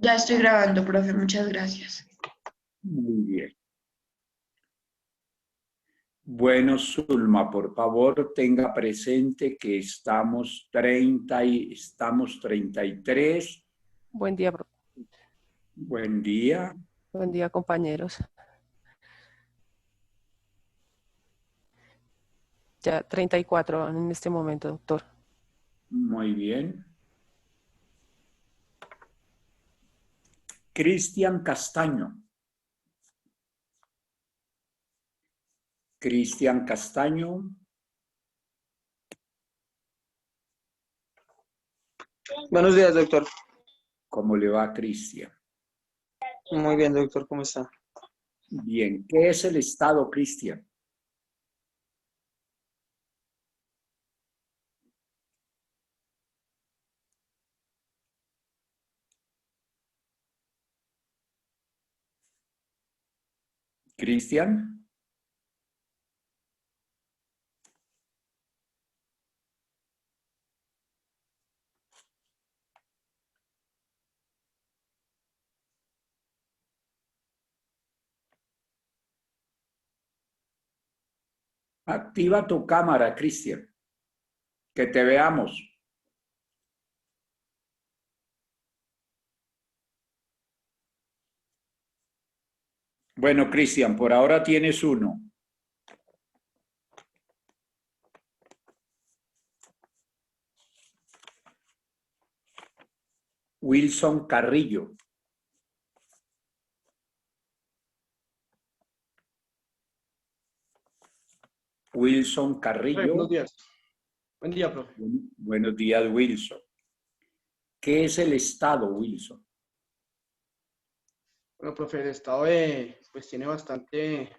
Ya estoy grabando, profe, muchas gracias. Muy bien. Bueno, Zulma, por favor, tenga presente que estamos 33. Buen día, Buen día. buen día, compañeros. Ya 34 en este momento, doctor. Muy bien. Cristian Castaño. Cristian Castaño. Buenos días, doctor. ¿Cómo le va, Cristian? Muy bien, doctor, ¿cómo está? Bien. ¿Qué es el Estado, Cristian? Cristian. Activa tu cámara, Cristian. Que te veamos. Bueno, Cristian, por ahora tienes uno. Wilson Carrillo. Wilson Carrillo. Buenos días. Buen día, profe. Buenos días, Wilson. ¿Qué es el Estado, Wilson? Bueno, profe, el Estado pues tiene bastante,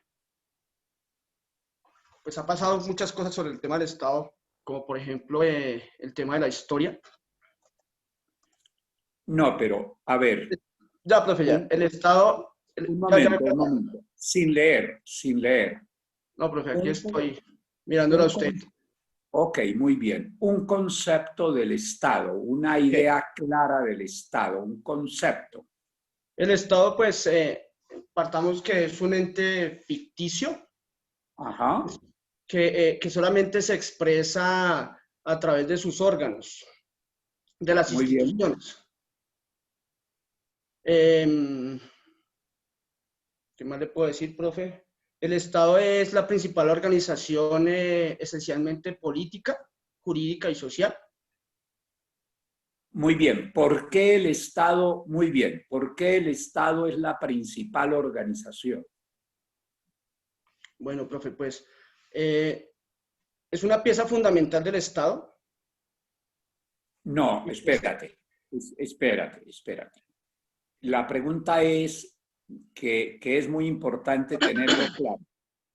pues ha pasado muchas cosas sobre el tema del Estado, como por ejemplo el tema de la historia. No, pero, a ver. Ya, profe, ya. El Estado... Un momento. Sin leer. No, profe, aquí estoy mirándolo a usted. Ok, muy bien. Un concepto del Estado, una idea clara del Estado, un concepto. El Estado, pues, partamos que es un ente ficticio. Ajá. Que solamente se expresa a través de sus órganos, de las Muy instituciones. ¿Qué más le puedo decir, profe? El Estado es la principal organización esencialmente política, jurídica y social. Muy bien. ¿Por qué el Estado? Muy bien. ¿Por qué el Estado es la principal organización? Bueno, profe, pues es una pieza fundamental del Estado. No, espérate. La pregunta es que es muy importante tenerlo claro.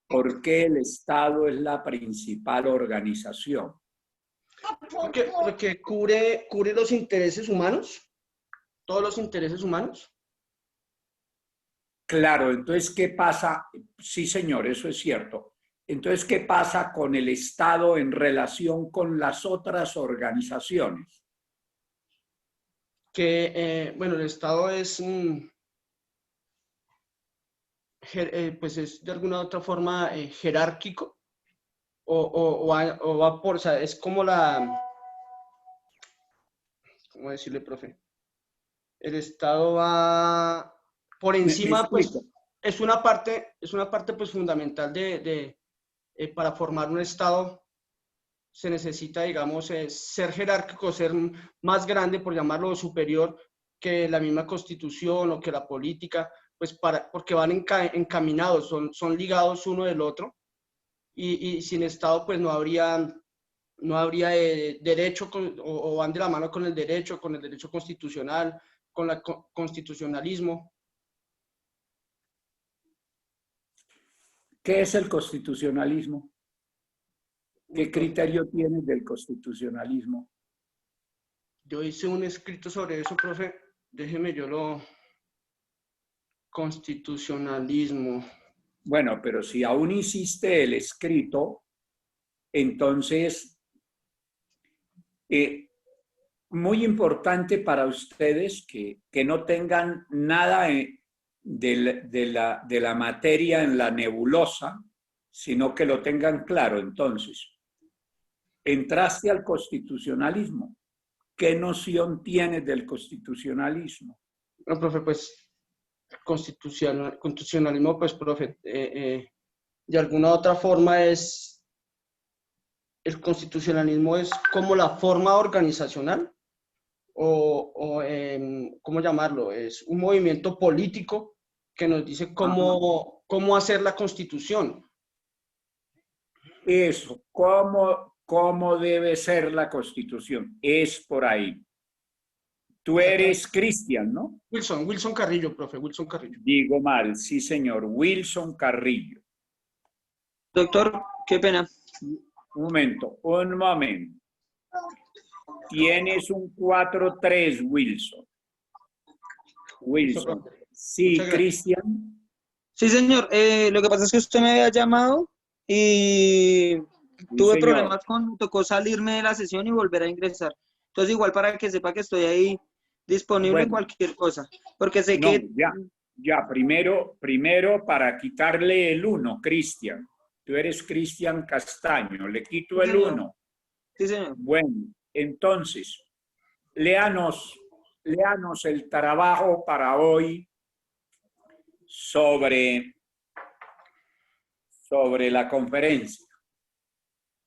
¿Por qué el Estado es la principal organización? Porque cubre los intereses humanos, todos los intereses humanos. Claro, entonces, ¿qué pasa? Sí, señor, eso es cierto. Entonces, ¿qué pasa con el Estado en relación con las otras organizaciones? Bueno, el Estado es, pues es de alguna u otra forma jerárquico o va por, o sea, es como ¿cómo decirle, profe? El Estado va por encima, pues es una parte pues fundamental para formar un Estado se necesita, digamos, ser jerárquico, ser más grande, por llamarlo superior, que la misma Constitución o que la política, pues porque van encaminados, son ligados uno del otro, y sin Estado, pues no habría derecho, o van de la mano con el derecho constitucional, con el constitucionalismo. ¿Qué es el constitucionalismo? ¿Qué criterio tienes del constitucionalismo? Yo hice un escrito sobre eso, profe. Déjeme, yo lo... Constitucionalismo. Bueno, pero si aún hiciste el escrito, entonces muy importante para ustedes que no tengan nada de la materia en la nebulosa, sino que lo tengan claro. Entonces, entraste al constitucionalismo. ¿Qué noción tienes del constitucionalismo? Bueno, profe, pues constitucionalismo, pues, profe, de alguna otra forma el constitucionalismo es como la forma organizacional ¿cómo llamarlo? Es un movimiento político que nos dice cómo hacer la constitución. Eso, ¿cómo debe ser la constitución? Es por ahí. Tú eres Cristian, ¿no? Wilson Carrillo, profe, Wilson Carrillo. Digo mal, sí, señor, Wilson Carrillo. Doctor, qué pena. Un momento. Tienes un 4-3, Wilson. Sí, Cristian. Sí, señor. Lo que pasa es que usted me había llamado y tuve señor. problemas tocó salirme de la sesión y volver a ingresar. Entonces, igual para que sepa que estoy ahí disponible en cualquier cosa. Porque sé que... Ya, primero para quitarle el 1, Cristian. Tú eres Cristian Castaño, le quito el 1. Sí, señor. Bueno, entonces, léanos el trabajo para hoy sobre la conferencia.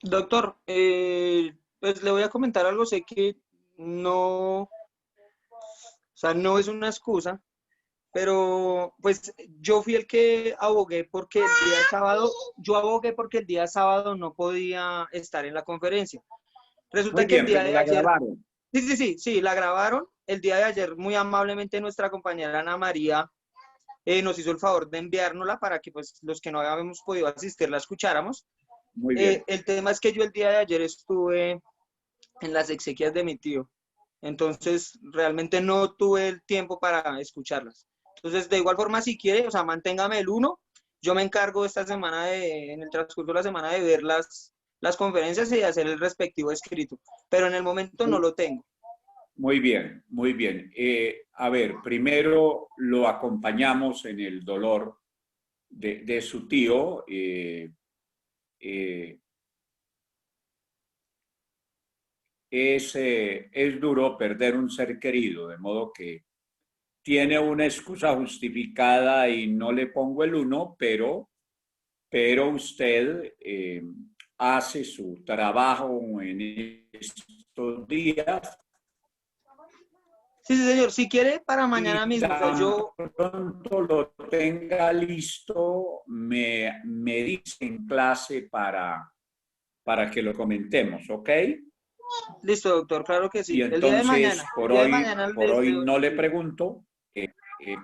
Doctor, pues le voy a comentar algo, sé que no, o sea, no es una excusa, pero pues yo fui el que abogué porque el día sábado no podía estar en la conferencia. Resulta que el día de ayer... grabaron. Sí, la grabaron. El día de ayer, muy amablemente, nuestra compañera Ana María nos hizo el favor de enviárnosla para que pues los que no habíamos podido asistir la escucháramos. Muy bien. El tema es que yo el día de ayer estuve en las exequias de mi tío, entonces realmente no tuve el tiempo para escucharlas. Entonces, de igual forma, si quiere, o sea, manténgame el 1, yo me encargo esta semana en el transcurso de la semana de ver las conferencias y de hacer el respectivo escrito, pero en el momento no lo tengo. Muy bien, muy bien. A ver, primero lo acompañamos en el dolor de su tío. Es duro perder un ser querido, de modo que tiene una excusa justificada y no le pongo el 1, pero usted hace su trabajo en estos días. Sí, señor, si quiere para mañana mismo, o sea, yo... Pronto lo tenga listo, me dice en clase para que lo comentemos, ¿ok? Listo, doctor, claro que sí. Y entonces, el día de mañana. por hoy no le pregunto, que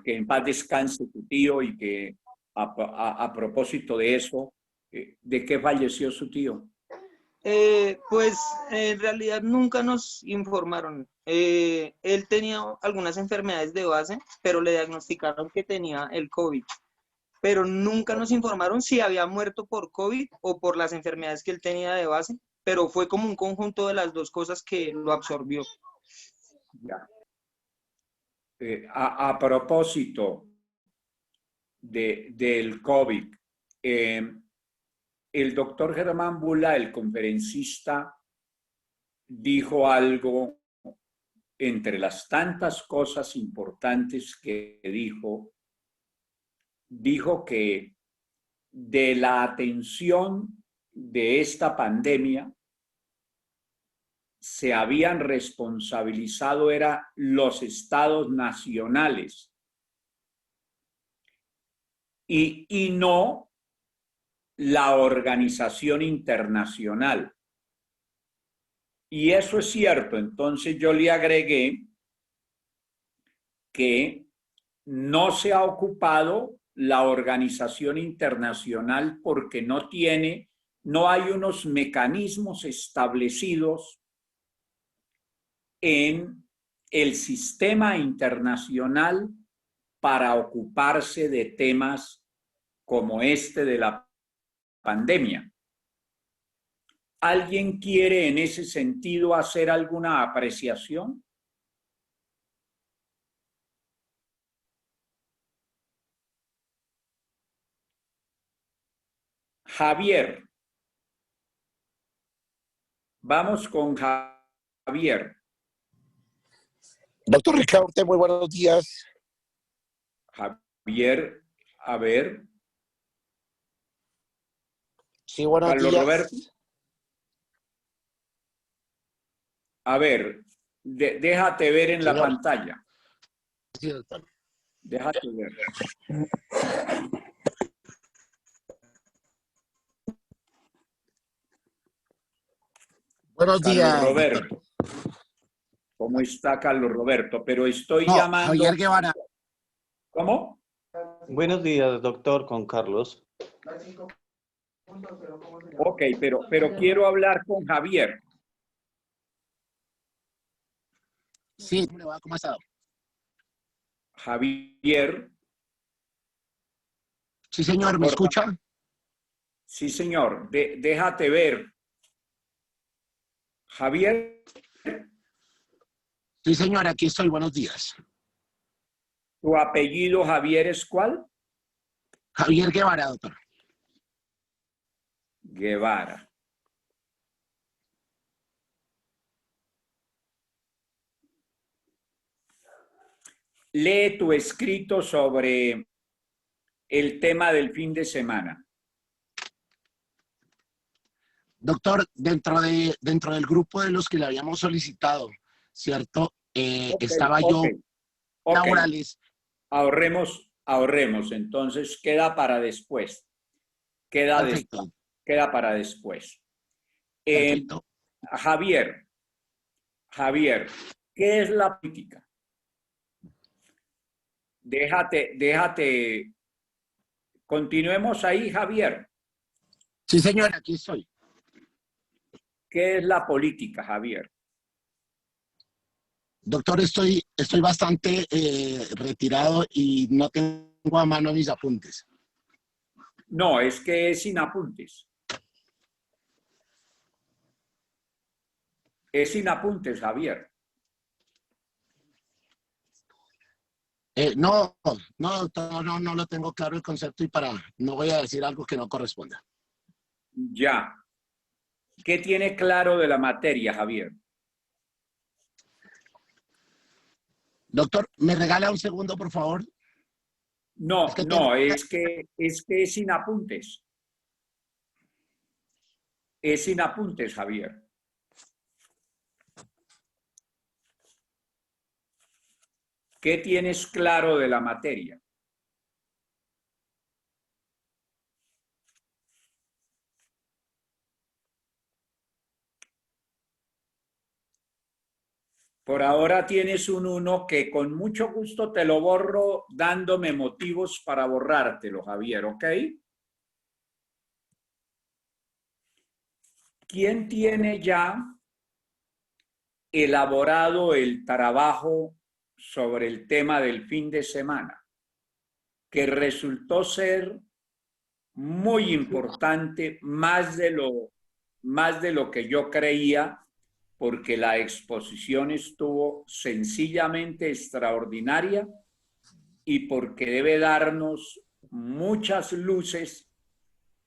en paz descanse tu tío y que a propósito de eso, ¿de qué falleció su tío? Pues en realidad nunca nos informaron. Él tenía algunas enfermedades de base, pero le diagnosticaron que tenía el COVID. Pero nunca nos informaron si había muerto por COVID o por las enfermedades que él tenía de base, pero fue como un conjunto de las dos cosas que lo absorbió. Ya. A propósito del COVID, el doctor Germán Bula, el conferencista, dijo algo entre las tantas cosas importantes que dijo que de la atención de esta pandemia se habían responsabilizado los estados nacionales y no la organización internacional. Y eso es cierto. Entonces yo le agregué que no se ha ocupado la organización internacional porque no hay unos mecanismos establecidos en el sistema internacional para ocuparse de temas como este de la pandemia. ¿Alguien quiere en ese sentido hacer alguna apreciación? Javier. Vamos con Javier. Doctor Ricaurte, muy buenos días. Javier, a ver. Sí, buenos Carlos días. Roberto. A ver, déjate ver en la Señor. pantalla. Sí, doctor. Déjate ver. Buenos Carlos días, Roberto. doctor. ¿Cómo está Carlos Roberto? Pero estoy No, llamando... Javier Guevara. ¿Cómo? Buenos días, doctor, con Carlos. Ok, pero quiero hablar con Javier. Sí, ¿cómo le va? ¿Cómo ha estado? Javier. Sí, señor, ¿me escucha? Sí, señor. Déjate ver. Javier, Sí, señor, aquí estoy. Buenos días. ¿tu apellido Javier es cuál? Javier Guevara, doctor. Guevara. Lee tu escrito sobre el tema del fin de semana. Doctor, dentro del grupo de los que le habíamos solicitado, ¿cierto? Estaba yo laborales. Ahorremos. Entonces queda para después. Perfecto. Queda para después. Perfecto. Javier, ¿qué es la política? Déjate. Continuemos ahí, Javier. Sí, señor, aquí estoy. ¿Qué es la política, Javier? Doctor, estoy bastante retirado y no tengo a mano mis apuntes. No, es que es sin apuntes. Es sin apuntes, Javier. No, doctor, no lo tengo claro el concepto y no voy a decir algo que no corresponda. Ya. ¿Qué tiene claro de la materia, Javier? Doctor, ¿me regala un segundo, por favor? No, Es que es es sin apuntes. Es sin apuntes, Javier. ¿Qué tienes claro de la materia? Por ahora tienes un 1 que con mucho gusto te lo borro dándome motivos para borrártelo, Javier, ¿ok? ¿Quién tiene ya elaborado el trabajo sobre el tema del fin de semana? Que resultó ser muy importante, más de lo que yo creía, porque la exposición estuvo sencillamente extraordinaria y porque debe darnos muchas luces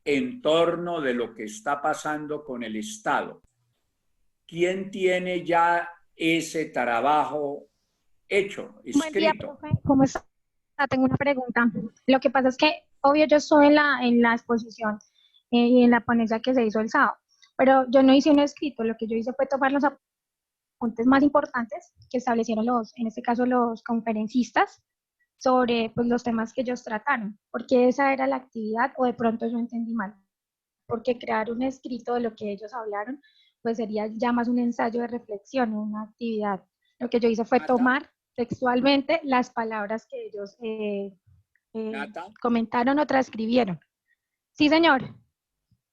en torno de lo que está pasando con el Estado. ¿Quién tiene ya ese trabajo hecho, escrito? Buen día, profe. ¿Cómo está? Tengo una pregunta. Lo que pasa es que, obvio, yo estuve en la exposición y en la ponencia que se hizo el sábado, pero yo no hice un escrito. Lo que yo hice fue tomar los apuntes más importantes que establecieron en este caso, los conferencistas sobre pues, los temas que ellos trataron, porque esa era la actividad, o de pronto yo entendí mal, porque crear un escrito de lo que ellos hablaron, pues sería ya más un ensayo de reflexión, una actividad. Lo que yo hice fue tomar textualmente las palabras que ellos comentaron o transcribieron. Sí, señor.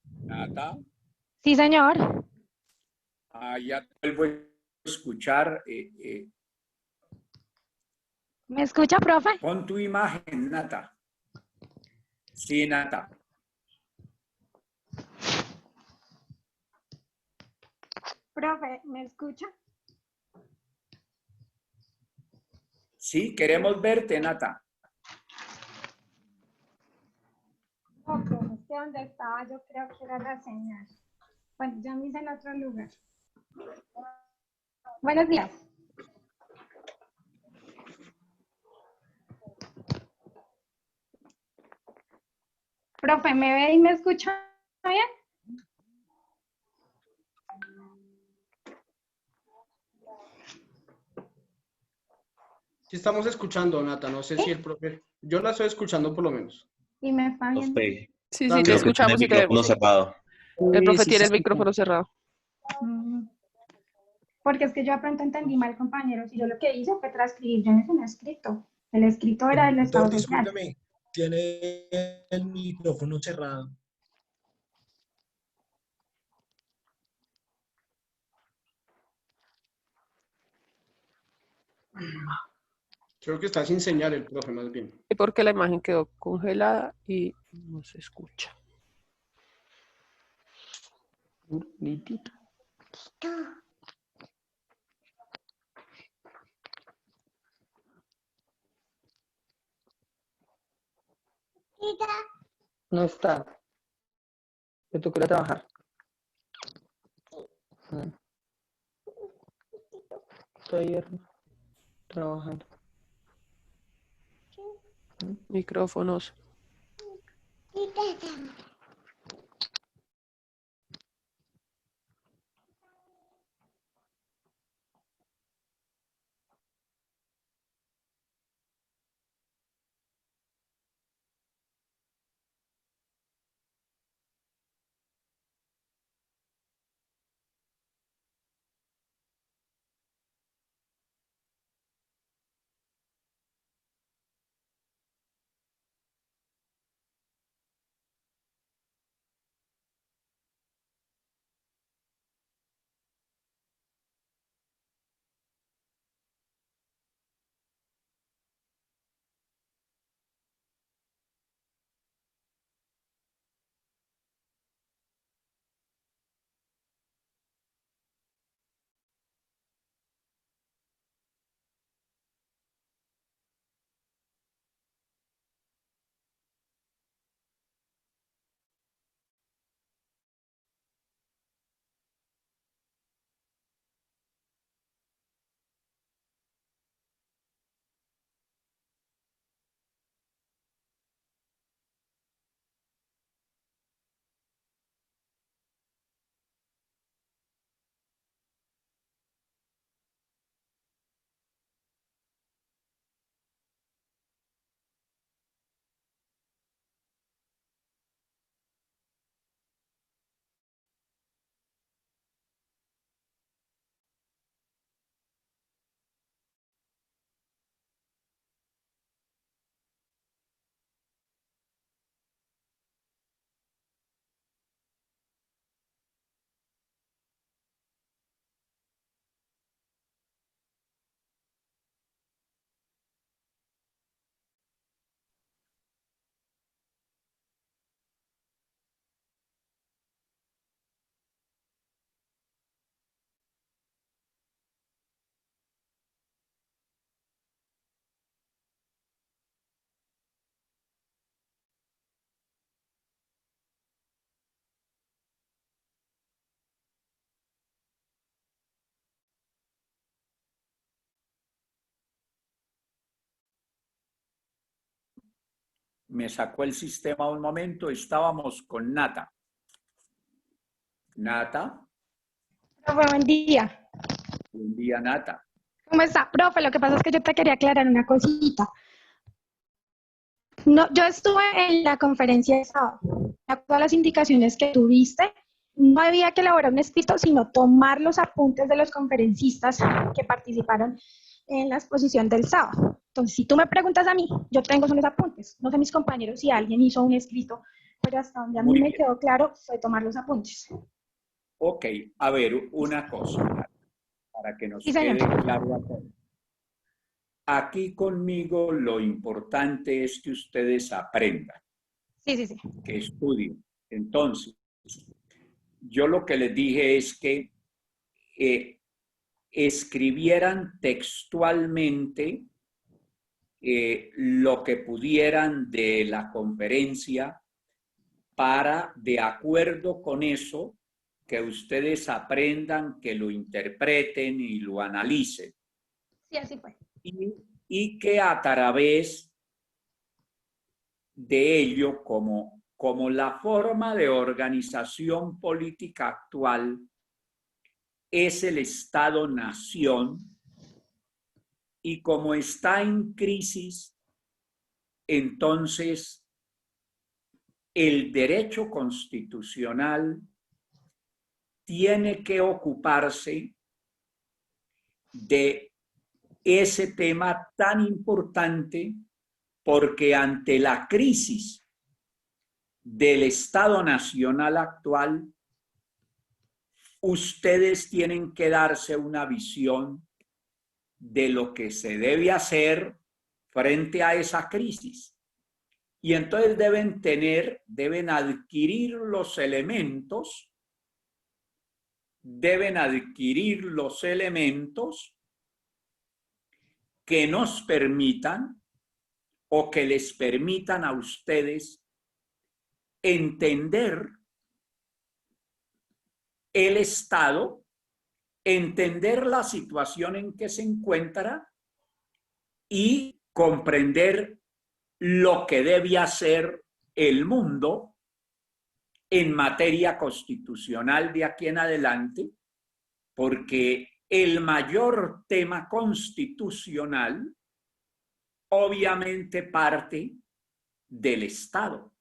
Nata. Sí, señor. Ya te vuelvo a escuchar. ¿Me escucha, profe? Pon tu imagen, Nata. Sí, Nata. Profe, ¿me escucha? Sí, queremos verte, Nata. No, profe, es que donde estaba yo creo que era la señal. Bueno, ya me hice en otro lugar. Buenos días. Profe, ¿me ve y me escucha bien? Sí estamos escuchando, Nata, no sé si el profe... Yo la estoy escuchando por lo menos. ¿Y me está viendo? Profe, Sí, sí, te También. creo que tiene el escuchamos y te micrófono vemos. cerrado. El profe Sí, tiene se el micrófono cerrado. Porque es que yo de pronto entendí mal, compañeros, y yo lo que hice fue transcribir, yo no hice un escrito. El escrito era del Estado Doctor, Social. discúlpeme, tiene el micrófono cerrado. Creo que está sin señal el profe, más bien. Y porque la imagen quedó congelada y no se escucha. No está. Me tocó ir a trabajar. Estoy trabajando. Micrófonos. Me sacó el sistema un momento, estábamos con Nata. Nata, Profe, buen día. buen día, Nata. ¿Cómo está? Profe, lo que pasa es que yo te quería aclarar una cosita. No, yo estuve en la conferencia de sábado. De acuerdo a las indicaciones que tuviste, no había que elaborar un escrito, sino tomar los apuntes de los conferencistas que participaron en la exposición del sábado. Entonces, si tú me preguntas a mí, yo tengo esos apuntes. No sé mis compañeros si alguien hizo un escrito, pero hasta donde a mí Muy me bien. quedó claro fue tomar los apuntes. Ok, a ver, una cosa, Nata, para que nos Sí, señor. quede claro a todos. Aquí conmigo lo importante es que ustedes aprendan, Sí, sí, sí. que estudien. Entonces, yo lo que les dije es que escribieran textualmente lo que pudieran de la conferencia para, de acuerdo con eso, que ustedes aprendan, que lo interpreten y lo analicen. Sí, así fue. Y que a través de ello, como la forma de organización política actual es el Estado-nación, y como está en crisis, entonces el derecho constitucional tiene que ocuparse de ese tema tan importante, porque ante la crisis del Estado Nacional actual, ustedes tienen que darse una visión de lo que se debe hacer frente a esa crisis. Y entonces deben adquirir los elementos que nos permitan o que les permitan a ustedes entender el Estado, entender la situación en que se encuentra y comprender lo que debe hacer el mundo en materia constitucional de aquí en adelante, porque el mayor tema constitucional obviamente parte del Estado.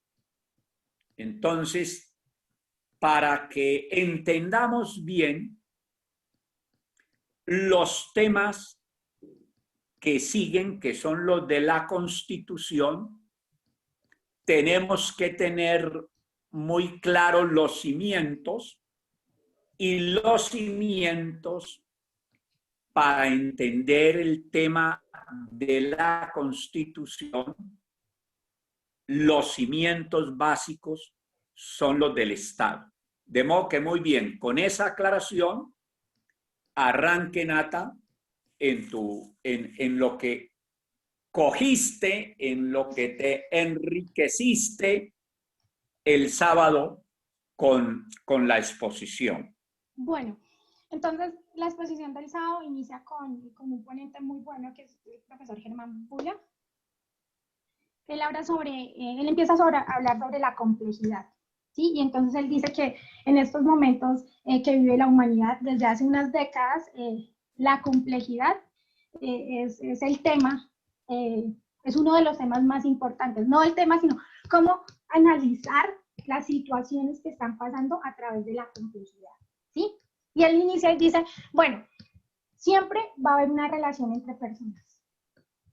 Entonces, para que entendamos bien los temas que siguen, que son los de la Constitución, tenemos que tener muy claros los cimientos, y los cimientos para entender el tema de la Constitución, los cimientos básicos son los del Estado. De modo que muy bien, con esa aclaración, arranque, Nata, en lo que cogiste, en lo que te enriqueciste el sábado con la exposición. Bueno, entonces la exposición del sábado inicia con un ponente muy bueno que es el profesor Germán Bula. Él empieza a hablar sobre la complejidad, ¿sí? Y entonces él dice que en estos momentos que vive la humanidad desde hace unas décadas, la complejidad es el tema, es uno de los temas más importantes, no el tema, sino cómo analizar las situaciones que están pasando a través de la complejidad, ¿sí? Y él inicia y dice, bueno, siempre va a haber una relación entre personas,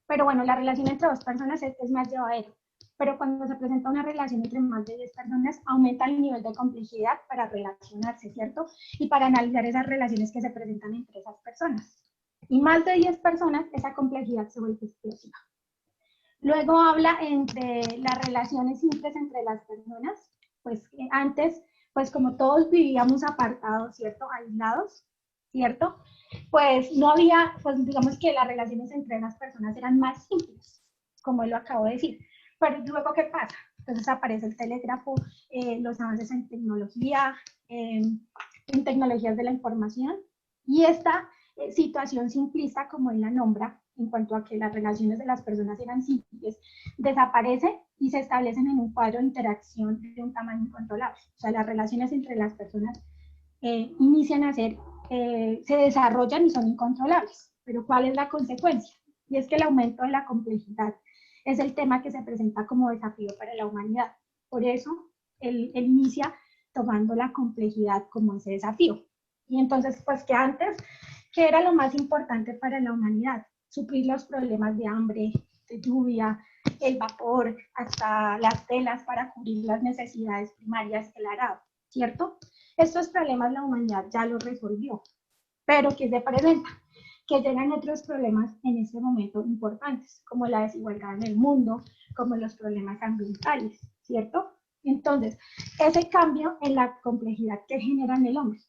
pero bueno, la relación entre dos personas es más llevadero, pero cuando se presenta una relación entre más de 10 personas, aumenta el nivel de complejidad para relacionarse, ¿cierto? Y para analizar esas relaciones que se presentan entre esas personas. Y más de 10 personas, esa complejidad se vuelve explosiva. Luego habla entre las relaciones simples entre las personas, pues antes, pues como todos vivíamos apartados, ¿cierto? Aislados, ¿cierto? Pues no había, pues digamos que las relaciones entre las personas eran más simples, como él lo acabo de decir. Pero luego, ¿qué pasa? Entonces aparece el telégrafo, los avances en tecnología, en tecnologías de la información, y esta situación simplista, como él la nombra, en cuanto a que las relaciones de las personas eran simples, desaparece y se establecen en un cuadro de interacción de un tamaño incontrolable. O sea, las relaciones entre las personas inician a ser, se desarrollan y son incontrolables. Pero ¿cuál es la consecuencia? Y es que el aumento de la complejidad es el tema que se presenta como desafío para la humanidad. Por eso, él inicia tomando la complejidad como ese desafío. Y entonces, pues que antes, ¿qué era lo más importante para la humanidad? Suplir los problemas de hambre, de lluvia, el vapor, hasta las telas para cubrir las necesidades primarias, el arado, ¿cierto? Estos problemas la humanidad ya los resolvió, pero ¿qué se presenta? Que llegan otros problemas en este momento importantes, como la desigualdad en el mundo, como los problemas ambientales, ¿cierto? Entonces, ese cambio en la complejidad que genera en el hombre,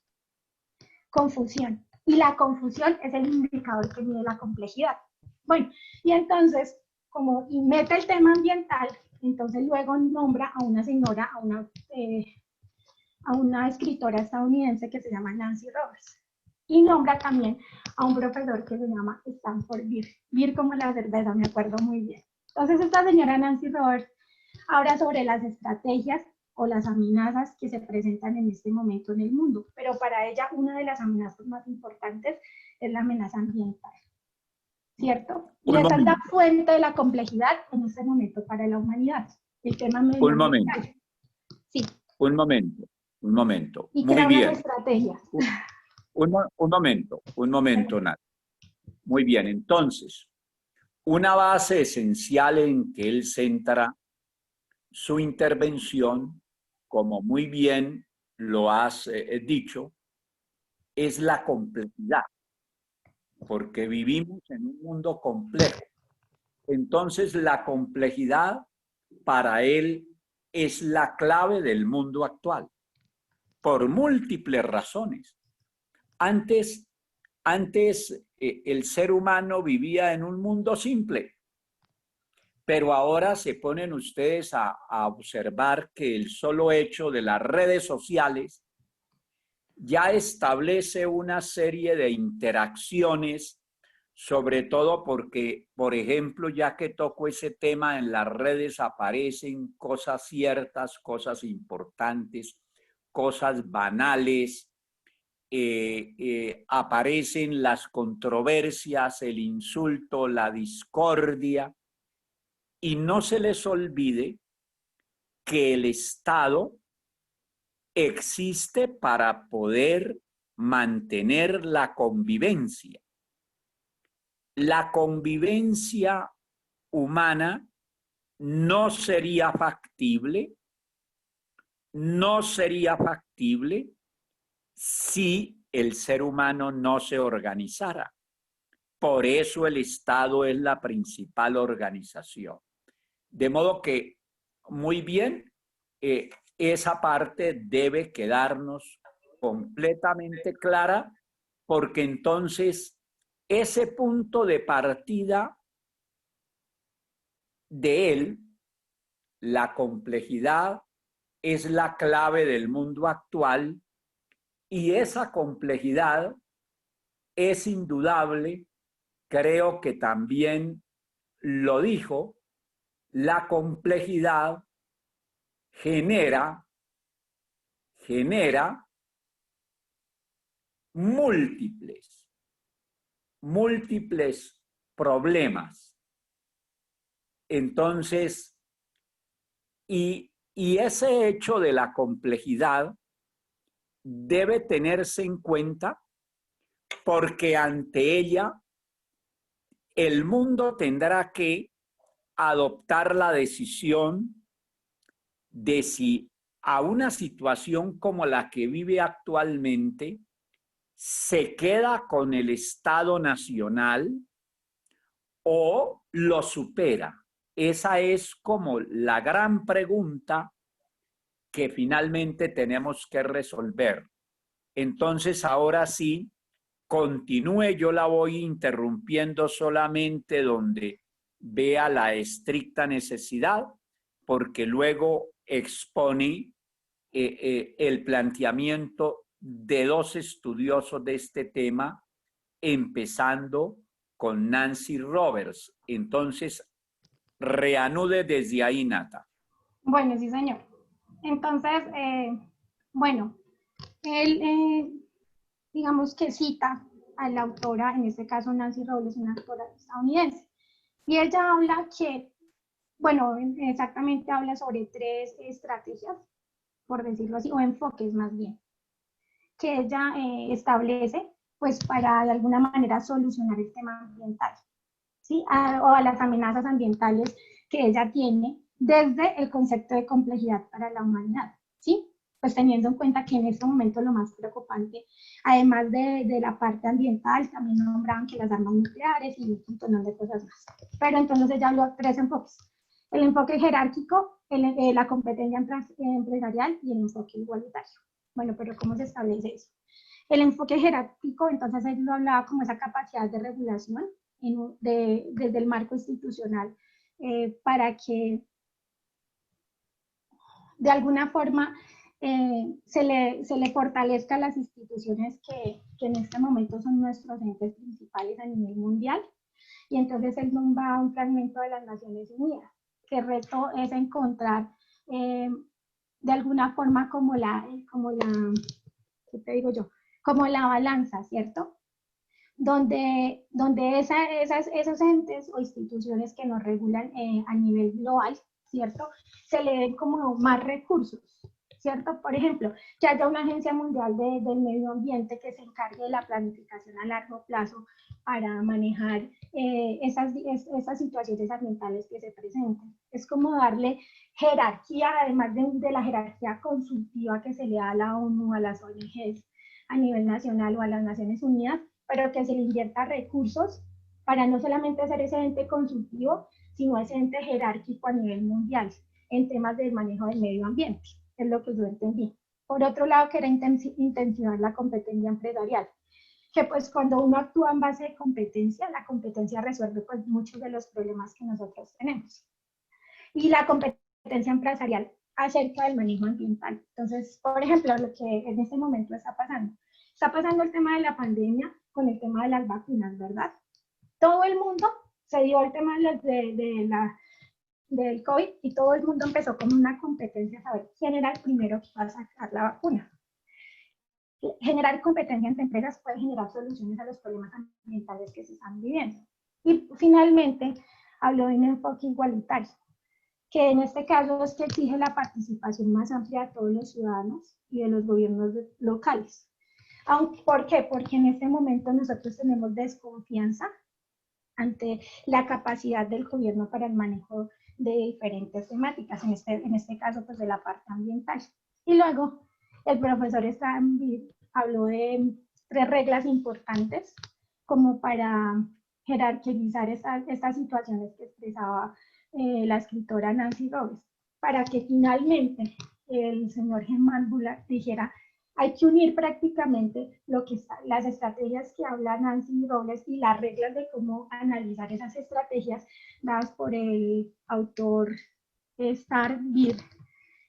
confusión. y la confusión es el indicador que mide la complejidad. Bueno, y entonces, como y mete el tema ambiental, entonces luego nombra a una señora, a una escritora estadounidense que se llama Nancy Roberts. Y nombra también a un profesor que se llama Stanford Beer. Beer como la cerveza, me acuerdo muy bien. Entonces esta señora Nancy Roberts habla sobre las estrategias o las amenazas que se presentan en este momento en el mundo. Pero para ella una de las amenazas más importantes es la amenaza ambiental. ¿Cierto? Y esa es la fuente de la complejidad en este momento para la humanidad. El tema medioambiental. Sí. Un momento. Y Muy bien. Estrategias. Un momento, Nat. Muy bien, entonces, una base esencial en que él centra su intervención, como muy bien lo has dicho, es la complejidad, porque vivimos en un mundo complejo. Entonces, la complejidad para él es la clave del mundo actual, por múltiples razones. Antes el ser humano vivía en un mundo simple, pero ahora se ponen ustedes a observar que el solo hecho de las redes sociales ya establece una serie de interacciones, sobre todo porque, por ejemplo, ya que toco ese tema, en las redes aparecen cosas ciertas, cosas importantes, cosas banales, aparecen las controversias, el insulto, la discordia, y no se les olvide que el Estado existe para poder mantener la convivencia. La convivencia humana no sería factible si el ser humano no se organizara. Por eso el Estado es la principal organización. De modo que, muy bien, esa parte debe quedarnos completamente clara, porque entonces ese punto de partida de él, la complejidad, es la clave del mundo actual, y esa complejidad es indudable, creo que también lo dijo, la complejidad genera múltiples problemas. Entonces, y ese hecho de la complejidad debe tenerse en cuenta, porque ante ella el mundo tendrá que adoptar la decisión de si a una situación como la que vive actualmente se queda con el Estado nacional o lo supera. Esa es como la gran pregunta que finalmente tenemos que resolver. Entonces, ahora sí, continúe, yo la voy interrumpiendo solamente donde vea la estricta necesidad, porque luego expone el planteamiento de dos estudiosos de este tema, empezando con Nancy Roberts. Entonces, reanude desde ahí, Nata. Bueno, sí, señor. Entonces, bueno, él, digamos que cita a la autora, en este caso Nancy Roberts, una autora estadounidense, y ella habla que, bueno, exactamente habla sobre 3 estrategias, por decirlo así, o enfoques más bien, que ella establece, pues para de alguna manera solucionar el tema ambiental, ¿sí? O a las amenazas ambientales que ella tiene desde el concepto de complejidad para la humanidad, ¿sí? Pues teniendo en cuenta que en este momento lo más preocupante, además de la parte ambiental, también nombraban que las armas nucleares y un montón de cosas más. Pero entonces ella habló de 3 enfoques. El enfoque jerárquico, la competencia empresarial y el enfoque igualitario. Bueno, pero ¿cómo se establece eso? El enfoque jerárquico, entonces él lo hablaba como esa capacidad de regulación desde el marco institucional para que de alguna forma se le fortalezca a las instituciones que en este momento son nuestros entes principales a nivel mundial. Y entonces él nombra un fragmento de las Naciones Unidas, que el reto es encontrar de alguna forma como ¿qué te digo yo? Como la balanza, ¿cierto? Donde esos entes o instituciones que nos regulan a nivel global, ¿cierto? Se le den como más recursos, ¿cierto? Por ejemplo, que haya una agencia mundial del medio ambiente que se encargue de la planificación a largo plazo para manejar esas situaciones ambientales que se presenten. Es como darle jerarquía, además de la jerarquía consultiva que se le da a la ONU, a las ONGs a nivel nacional o a las Naciones Unidas, pero que se le invierta recursos para no solamente ser ese ente consultivo, sino ese ente jerárquico a nivel mundial en temas del manejo del medio ambiente, es lo que yo entendí. Por otro lado, que era intensivar la competencia empresarial, que pues cuando uno actúa en base de competencia, la competencia resuelve pues muchos de los problemas que nosotros tenemos. Y la competencia empresarial acerca del manejo ambiental. Entonces, por ejemplo, lo que en este momento está pasando el tema de la pandemia con el tema de las vacunas, ¿verdad? Todo el mundo se dio el tema del COVID y todo el mundo empezó con una competencia a saber quién era el primero que iba a sacar la vacuna. Generar competencia entre empresas puede generar soluciones a los problemas ambientales que se están viviendo. Y finalmente, habló de un enfoque igualitario, que en este caso es que exige la participación más amplia de todos los ciudadanos y de los gobiernos locales. ¿Por qué? Porque en este momento nosotros tenemos desconfianza ante la capacidad del gobierno para el manejo de diferentes temáticas, en este caso pues de la parte ambiental. Y luego el profesor Stanbir habló de 3 reglas importantes como para jerarquizar estas situaciones que expresaba la escritora Nancy Robles, para que finalmente el señor Germán Bullard dijera: hay que unir prácticamente las estrategias que habla Nancy Robles y las reglas de cómo analizar esas estrategias dadas por el autor Stanbir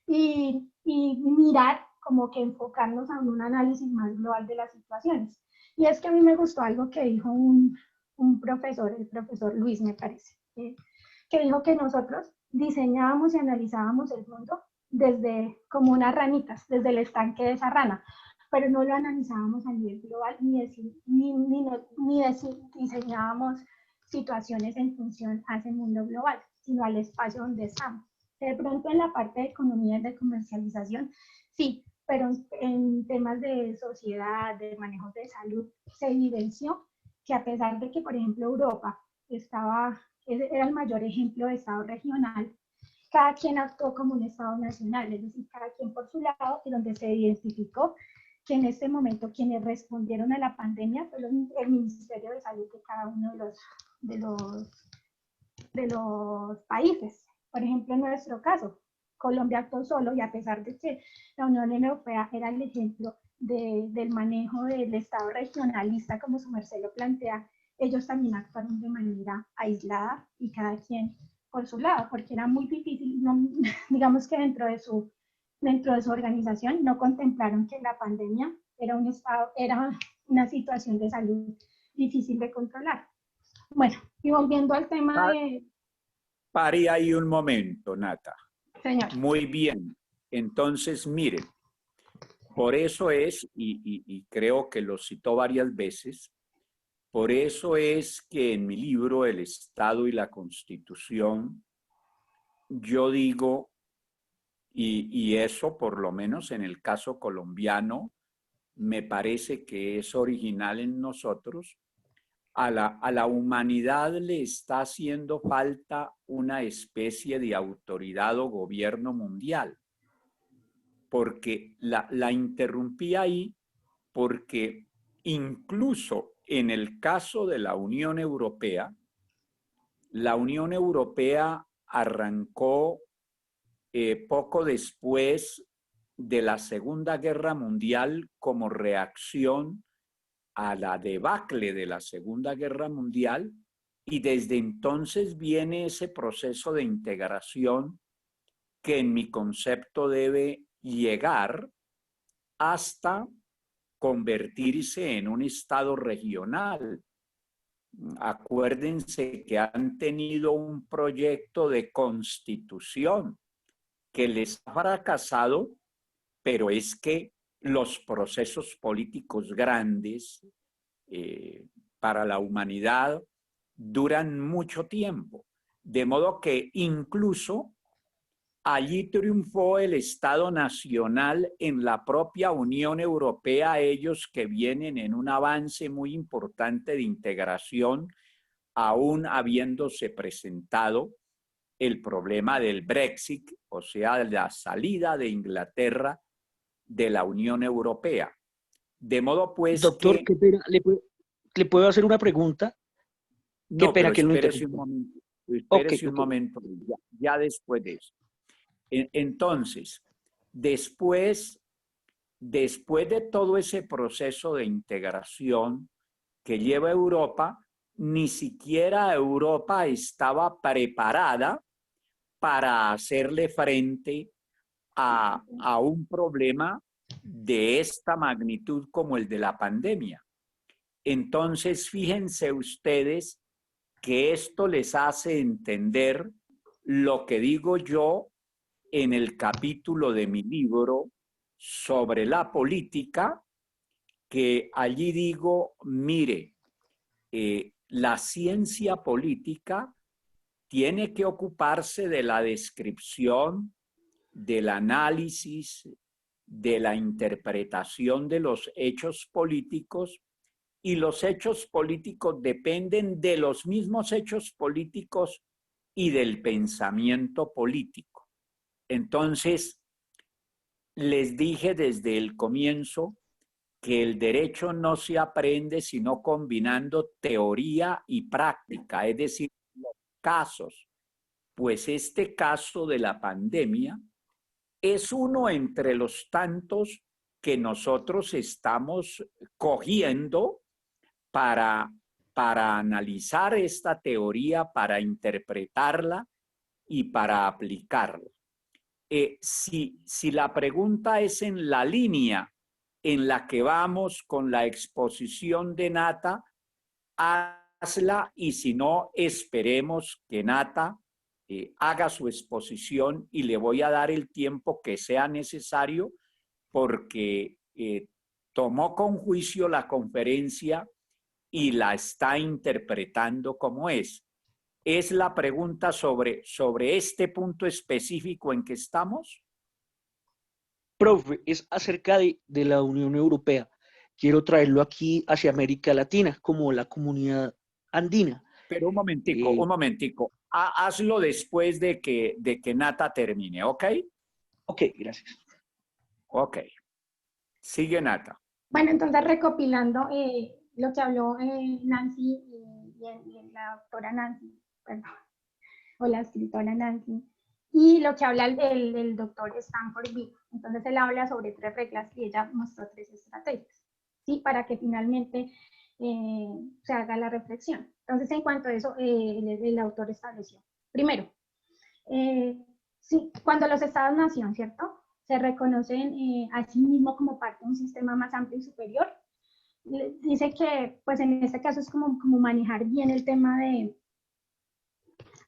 y mirar como que enfocarnos a un análisis más global de las situaciones. Y es que a mí me gustó algo que dijo un profesor, el profesor Luis me parece, que dijo que nosotros diseñábamos y analizábamos el mundo desde como unas ranitas, desde el estanque de esa rana, pero no lo analizábamos a nivel global ni diseñábamos situaciones en función a ese mundo global, sino al espacio donde estamos. De pronto en la parte de economía y de comercialización, sí, pero en temas de sociedad, de manejo de salud, se evidenció que a pesar de que, por ejemplo, Europa era el mayor ejemplo de Estado regional, cada quien actuó como un Estado nacional, es decir, cada quien por su lado, y donde se identificó que en este momento quienes respondieron a la pandemia fue el Ministerio de Salud de cada uno de los países. Por ejemplo, en nuestro caso, Colombia actuó solo y a pesar de que la Unión Europea era el ejemplo del manejo del Estado regionalista, como su merced lo plantea, ellos también actuaron de manera aislada y cada quien por su lado, porque era muy difícil, digamos que dentro de su organización no contemplaron que la pandemia era una situación de salud difícil de controlar. Bueno, y volviendo al tema de... Pare ahí un momento, Nata. Señor. Muy bien. Entonces, miren, por eso es, y creo que lo citó varias veces, por eso es que en mi libro El Estado y la Constitución, yo digo, y eso por lo menos en el caso colombiano, me parece que es original en nosotros, a la humanidad le está haciendo falta una especie de autoridad o gobierno mundial. Porque la interrumpí ahí porque incluso en el caso de la Unión Europea arrancó poco después de la Segunda Guerra Mundial como reacción a la debacle de la Segunda Guerra Mundial, y desde entonces viene ese proceso de integración que en mi concepto debe llegar hasta convertirse en un estado regional. Acuérdense que han tenido un proyecto de constitución que les ha fracasado, pero es que los procesos políticos grandes para la humanidad duran mucho tiempo, de modo que incluso allí triunfó el Estado Nacional en la propia Unión Europea, ellos que vienen en un avance muy importante de integración, aún habiéndose presentado el problema del Brexit, o sea, la salida de Inglaterra de la Unión Europea. De modo pues Doctor, que... qué pena, ¿le puedo hacer una pregunta? No, Qué pena pero que lo espérese un interrumpa. momento, Ok, un momento, ya después de eso. Entonces, después de todo ese proceso de integración que lleva Europa, ni siquiera Europa estaba preparada para hacerle frente a un problema de esta magnitud como el de la pandemia. Entonces, fíjense ustedes que esto les hace entender lo que digo yo en el capítulo de mi libro sobre la política, que allí digo, mire, la ciencia política tiene que ocuparse de la descripción, del análisis, de la interpretación de los hechos políticos, y los hechos políticos dependen de los mismos hechos políticos y del pensamiento político. Entonces, les dije desde el comienzo que el derecho no se aprende sino combinando teoría y práctica, es decir, los casos. Pues este caso de la pandemia es uno entre los tantos que nosotros estamos cogiendo para analizar esta teoría, para interpretarla y para aplicarla. Si la pregunta es en la línea en la que vamos con la exposición de Nata, hazla, y si no, esperemos que Nata haga su exposición y le voy a dar el tiempo que sea necesario porque tomó con juicio la conferencia y la está interpretando como es. ¿Es la pregunta sobre este punto específico en que estamos? Profe, es acerca de la Unión Europea. Quiero traerlo aquí hacia América Latina, como la comunidad andina. Pero un momentico. Hazlo después de que Nata termine, ¿ok? Ok, gracias. Ok. Sigue Nata. Bueno, entonces recopilando lo que habló Nancy y la doctora Nancy, perdón, o la escritora Nancy, y lo que habla el doctor Stanford Beck. Entonces él habla sobre 3 reglas y ella mostró 3 estrategias, ¿sí? Para que finalmente se haga la reflexión. Entonces, en cuanto a eso, el autor estableció, primero, sí, cuando los estados-nación, ¿cierto?, se reconocen a sí mismos como parte de un sistema más amplio y superior, dice que, pues en este caso es como manejar bien el tema de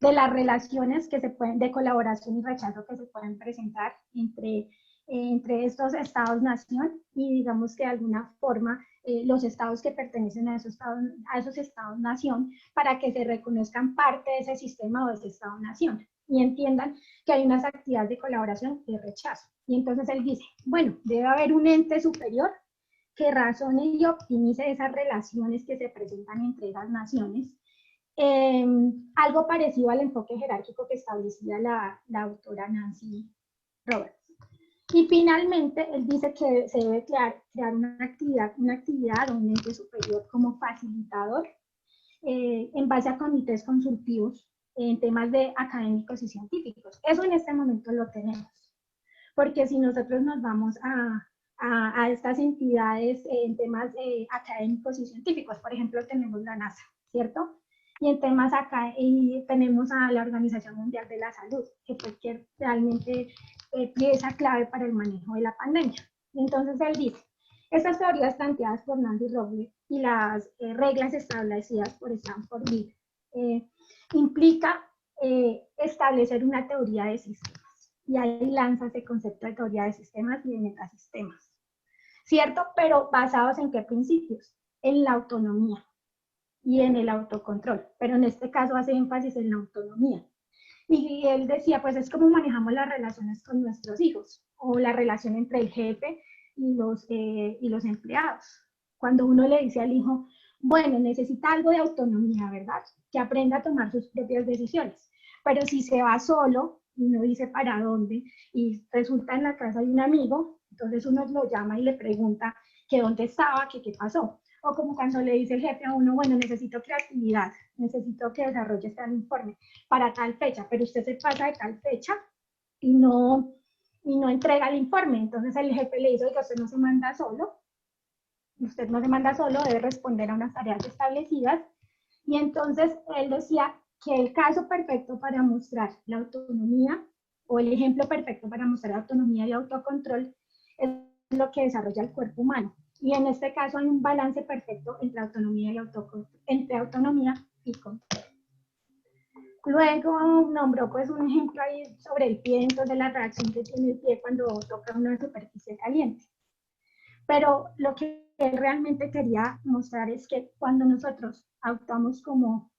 las relaciones que se pueden, de colaboración y rechazo que se pueden presentar entre estos estados-nación y digamos que de alguna forma los estados que pertenecen a esos estados-nación para que se reconozcan parte de ese sistema o de ese estado-nación y entiendan que hay unas actividades de colaboración y de rechazo. Y entonces él dice, bueno, debe haber un ente superior que razone y optimice esas relaciones que se presentan entre esas naciones. Algo parecido al enfoque jerárquico que establecía la autora Nancy Roberts. Y finalmente, él dice que se debe crear una actividad o un ente superior como facilitador en base a comités consultivos en temas de académicos y científicos. Eso en este momento lo tenemos. porque si nosotros nos vamos a estas entidades en temas académicos y científicos, por ejemplo, tenemos la NASA, ¿cierto? Y en temas acá tenemos a la Organización Mundial de la Salud, que fue que realmente pieza clave para el manejo de la pandemia. Y entonces él dice, estas teorías planteadas por Nancy Robles y las reglas establecidas por Stanford Reed implica establecer una teoría de sistemas. Y ahí lanza ese concepto de teoría de sistemas y de metasistemas. ¿Cierto? Pero basados en qué principios? En la autonomía y en el autocontrol, pero en este caso hace énfasis en la autonomía. Y él decía, pues es como manejamos las relaciones con nuestros hijos, o la relación entre el jefe y los empleados. Cuando uno le dice al hijo, bueno, necesita algo de autonomía, ¿verdad? Que aprenda a tomar sus propias decisiones. Pero si se va solo y no dice para dónde, y resulta en la casa de un amigo, entonces uno lo llama y le pregunta que dónde estaba, que qué pasó. O como cuando le dice el jefe a uno, bueno, necesito creatividad, necesito que desarrolle tal informe para tal fecha, pero usted se pasa de tal fecha y no entrega el informe. Entonces el jefe le dice, oiga, usted no se manda solo, debe responder a unas tareas establecidas. Y entonces él decía que el caso perfecto para mostrar la autonomía, o el ejemplo perfecto para mostrar autonomía y autocontrol, es lo que desarrolla el cuerpo humano. Y en este caso hay un balance perfecto entre autonomía y control. Luego nombró pues un ejemplo ahí sobre el pie, entonces la reacción que tiene el pie cuando toca una superficie caliente. Pero lo que él realmente quería mostrar es que cuando nosotros actuamos como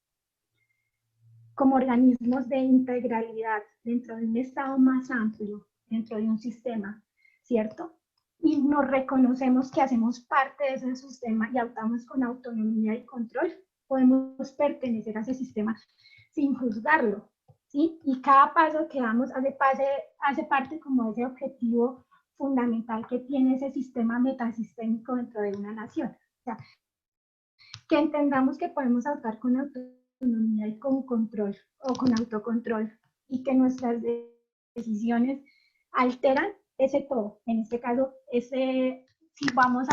organismos de integralidad dentro de un estado más amplio, dentro de un sistema, ¿cierto? Y nos reconocemos que hacemos parte de ese sistema y actuamos con autonomía y control, podemos pertenecer a ese sistema sin juzgarlo, ¿sí? Y cada paso que damos hace parte como de ese objetivo fundamental que tiene ese sistema metasistémico dentro de una nación. O sea, que entendamos que podemos actuar con autonomía y con control, o con autocontrol, y que nuestras decisiones alteran ese todo. En este caso, si vamos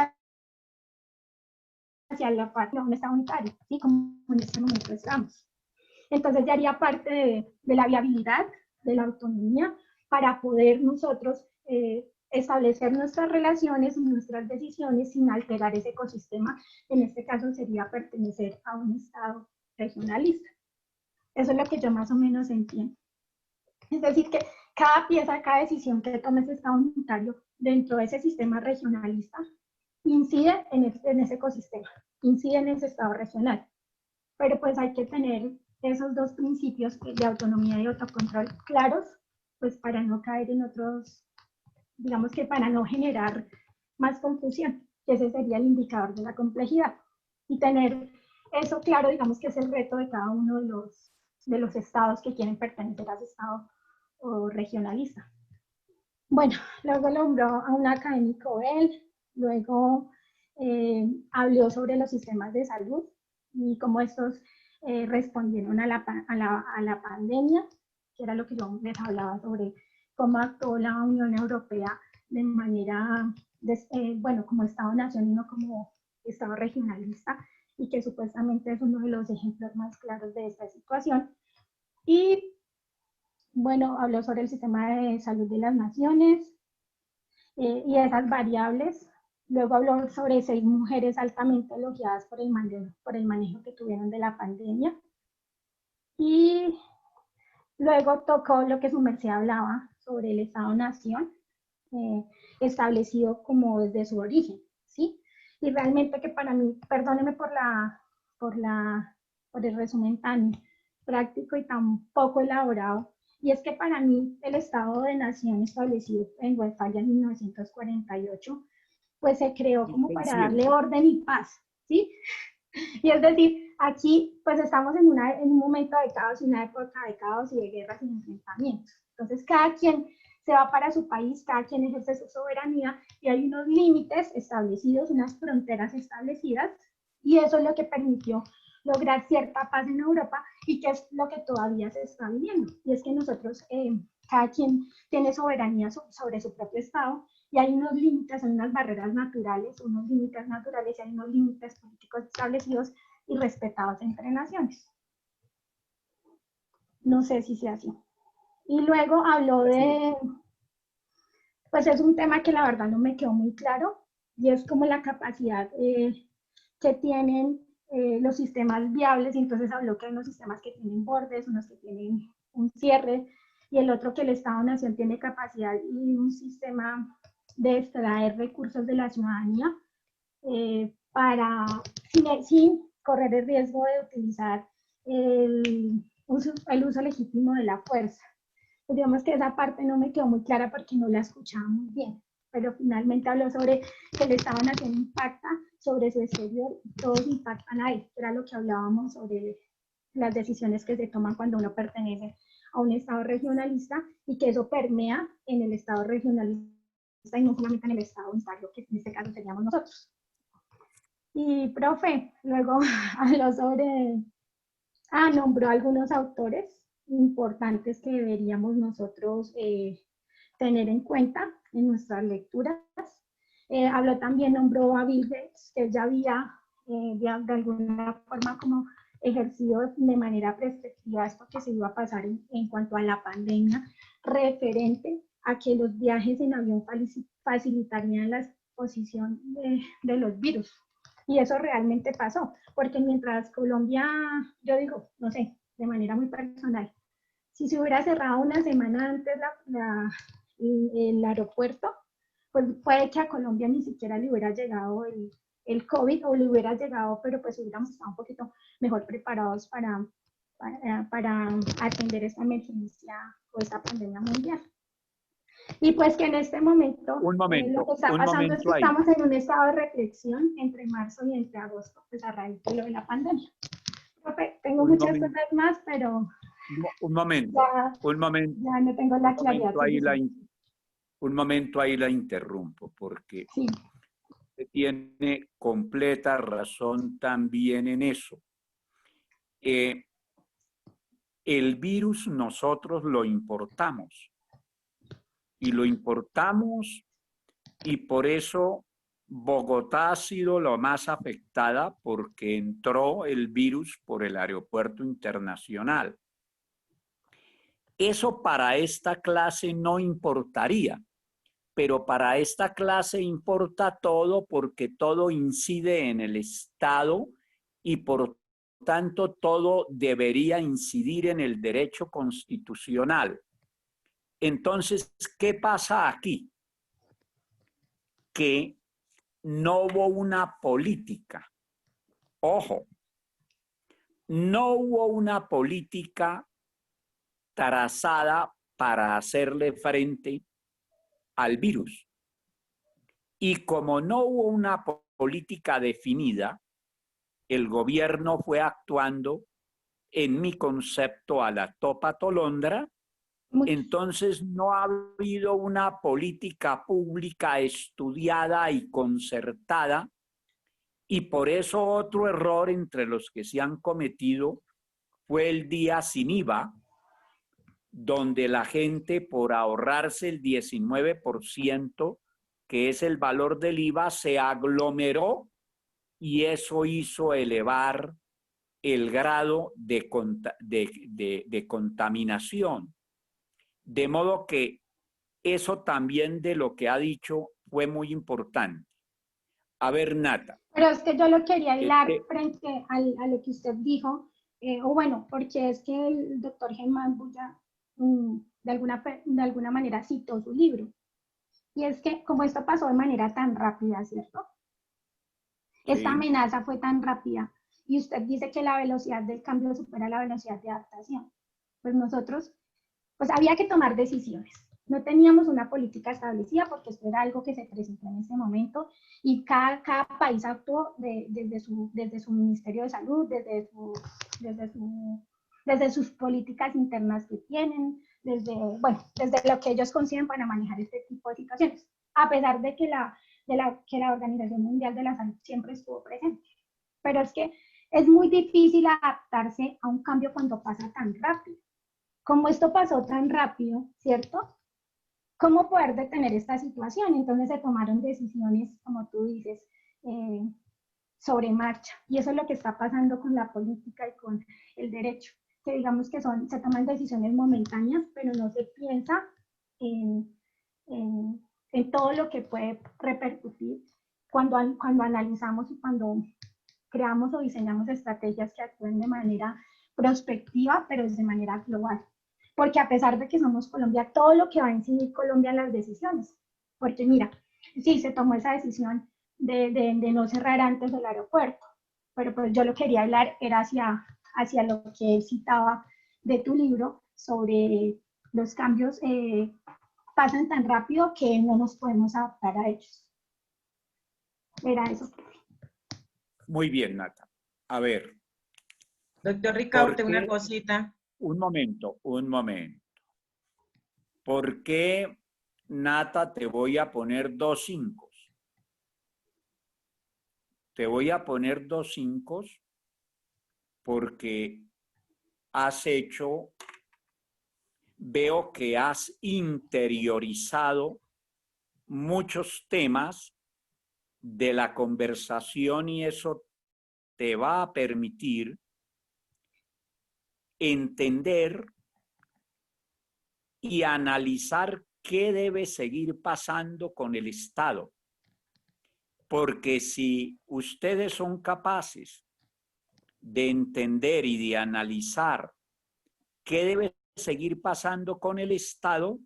hacia la parte de un estado unitario, ¿sí? Como en este momento estamos. Entonces ya haría parte de la viabilidad, de la autonomía, para poder nosotros establecer nuestras relaciones y nuestras decisiones sin alterar ese ecosistema. En este caso sería pertenecer a un estado regionalista. Eso es lo que yo más o menos entiendo. Es decir, que cada pieza, cada decisión que tome ese estado unitario dentro de ese sistema regionalista incide en ese ecosistema, incide en ese estado regional. Pero pues hay que tener esos dos principios de autonomía y autocontrol claros, pues para no caer en otros, digamos que para no generar más confusión, que ese sería el indicador de la complejidad. Y tener eso claro, digamos que es el reto de cada uno de los estados que quieren pertenecer a ese estado regionalista. Bueno, luego nombró a un académico él, luego habló sobre los sistemas de salud y cómo estos respondieron a la pandemia, que era lo que yo les hablaba sobre cómo actuó la Unión Europea de manera, bueno, como Estado-nación y no como Estado regionalista, y que supuestamente es uno de los ejemplos más claros de esta situación. Y bueno, habló sobre el sistema de salud de las naciones y esas variables. Luego habló sobre 6 mujeres altamente elogiadas por el manejo que tuvieron de la pandemia. Y luego tocó lo que su merced hablaba sobre el Estado-Nación, establecido como desde su origen, ¿sí? Y realmente que para mí, perdónenme por el resumen tan práctico y tan poco elaborado, y es que para mí el Estado de Nación establecido en Westfalia en 1948, pues se creó como para darle orden y paz, ¿sí? Y es decir, aquí pues estamos en un momento de caos, una época de caos y de guerras y enfrentamientos. Entonces cada quien se va para su país, cada quien ejerce su soberanía y hay unos límites establecidos, unas fronteras establecidas, y eso es lo que permitió lograr cierta paz en Europa y que es lo que todavía se está viviendo. Y es que nosotros cada quien tiene soberanía sobre su propio Estado, y hay unos límites, hay unas barreras naturales, unos límites naturales, y hay unos límites políticos establecidos y respetados entre naciones. No sé si sea así. Y luego habló de, pues es un tema que la verdad no me quedó muy claro, y es como la capacidad que tienen los sistemas viables, y entonces habló que hay unos sistemas que tienen bordes, unos que tienen un cierre, y el otro que el Estado-Nación tiene capacidad y un sistema de extraer recursos de la ciudadanía para, sin correr el riesgo de utilizar el uso legítimo de la fuerza. Pues digamos que esa parte no me quedó muy clara porque no la escuchaba muy bien, pero finalmente habló sobre que el Estado-Nación impacta sobre su exterior, todos impactan ahí, era lo que hablábamos sobre las decisiones que se toman cuando uno pertenece a un Estado regionalista, y que eso permea en el Estado regionalista y no solamente en el Estado unitario, que en este caso seríamos nosotros. Y profe, luego habló sobre, nombró algunos autores importantes que deberíamos nosotros tener en cuenta en nuestras lecturas. Habló también, nombró a Bill Gates, que ya había de alguna forma como ejercido de manera preceptiva esto que se iba a pasar en cuanto a la pandemia, referente a que los viajes en avión facilitarían la exposición de los virus. Y eso realmente pasó, porque mientras Colombia, yo digo, no sé, de manera muy personal, si se hubiera cerrado una semana antes el aeropuerto, pues puede que a Colombia ni siquiera le hubiera llegado el COVID, o le hubiera llegado, pero pues hubiéramos estado un poquito mejor preparados para atender esta emergencia o esta pandemia mundial. Y pues que en este momento, lo que está pasando es que estamos en un estado de reflexión entre marzo y entre agosto, pues a raíz de lo de la pandemia. Tengo muchas cosas más, pero un momento, ya no tengo la claridad. Un momento ahí la interrumpo, porque sí, tiene completa razón también en eso. El virus nosotros lo importamos, y lo importamos, y por eso Bogotá ha sido la más afectada, porque entró el virus por el aeropuerto internacional. Eso para esta clase no importaría, pero para esta clase importa todo, porque todo incide en el Estado, y por tanto todo debería incidir en el derecho constitucional. Entonces, ¿qué pasa aquí? Que no hubo una política. Ojo, no hubo una política trazada para hacerle frente al virus. Y como no hubo una política definida, el gobierno fue actuando, en mi concepto, a la topa tolondra. Entonces no ha habido una política pública estudiada y concertada, y por eso otro error entre los que se han cometido fue el día sin IVA, donde la gente, por ahorrarse el 19%, que es el valor del IVA, se aglomeró, y eso hizo elevar el grado de contaminación. De modo que eso también de lo que ha dicho fue muy importante. A ver, Nata. Pero es que yo lo quería hilar frente a lo que usted dijo, o bueno, porque es que el doctor Germán Bulla de alguna manera citó su libro. Y es que como esto pasó de manera tan rápida, ¿cierto? Esta amenaza fue tan rápida, y usted dice que la velocidad del cambio supera la velocidad de adaptación. Pues nosotros, pues había que tomar decisiones. No teníamos una política establecida, porque esto era algo que se presentó en ese momento, y cada país actuó desde su Ministerio de Salud, desde sus políticas internas que tienen, desde lo que ellos conciben para manejar este tipo de situaciones, a pesar de que la Organización Mundial de la Salud siempre estuvo presente. Pero es que es muy difícil adaptarse a un cambio cuando pasa tan rápido. como esto pasó tan rápido, ¿cierto? ¿Cómo poder detener esta situación? Entonces se tomaron decisiones, como tú dices, sobre marcha. Y eso es lo que está pasando con la política y con el derecho, que digamos que se toman decisiones momentáneas, pero no se piensa en, en todo lo que puede repercutir cuando analizamos y cuando creamos o diseñamos estrategias que actúen de manera prospectiva, pero de manera global. Porque a pesar de que somos Colombia, todo lo que va a incidir Colombia en las decisiones. Porque mira, sí, se tomó esa decisión de no cerrar antes el aeropuerto, pero pues yo lo quería hablar era hacia lo que él citaba de tu libro sobre los cambios pasan tan rápido que no nos podemos adaptar a ellos. Era eso. Muy bien, Nata. A ver. Doctor Ricaurte, una cosita. Un momento. ¿Por qué, Nata, te voy a poner 2 5? Te voy a poner 2 5 porque veo que has interiorizado muchos temas de la conversación y eso te va a permitir entender y analizar qué debe seguir pasando con el Estado. Porque si ustedes son capaces de entender y de analizar qué debe seguir pasando con el Estado,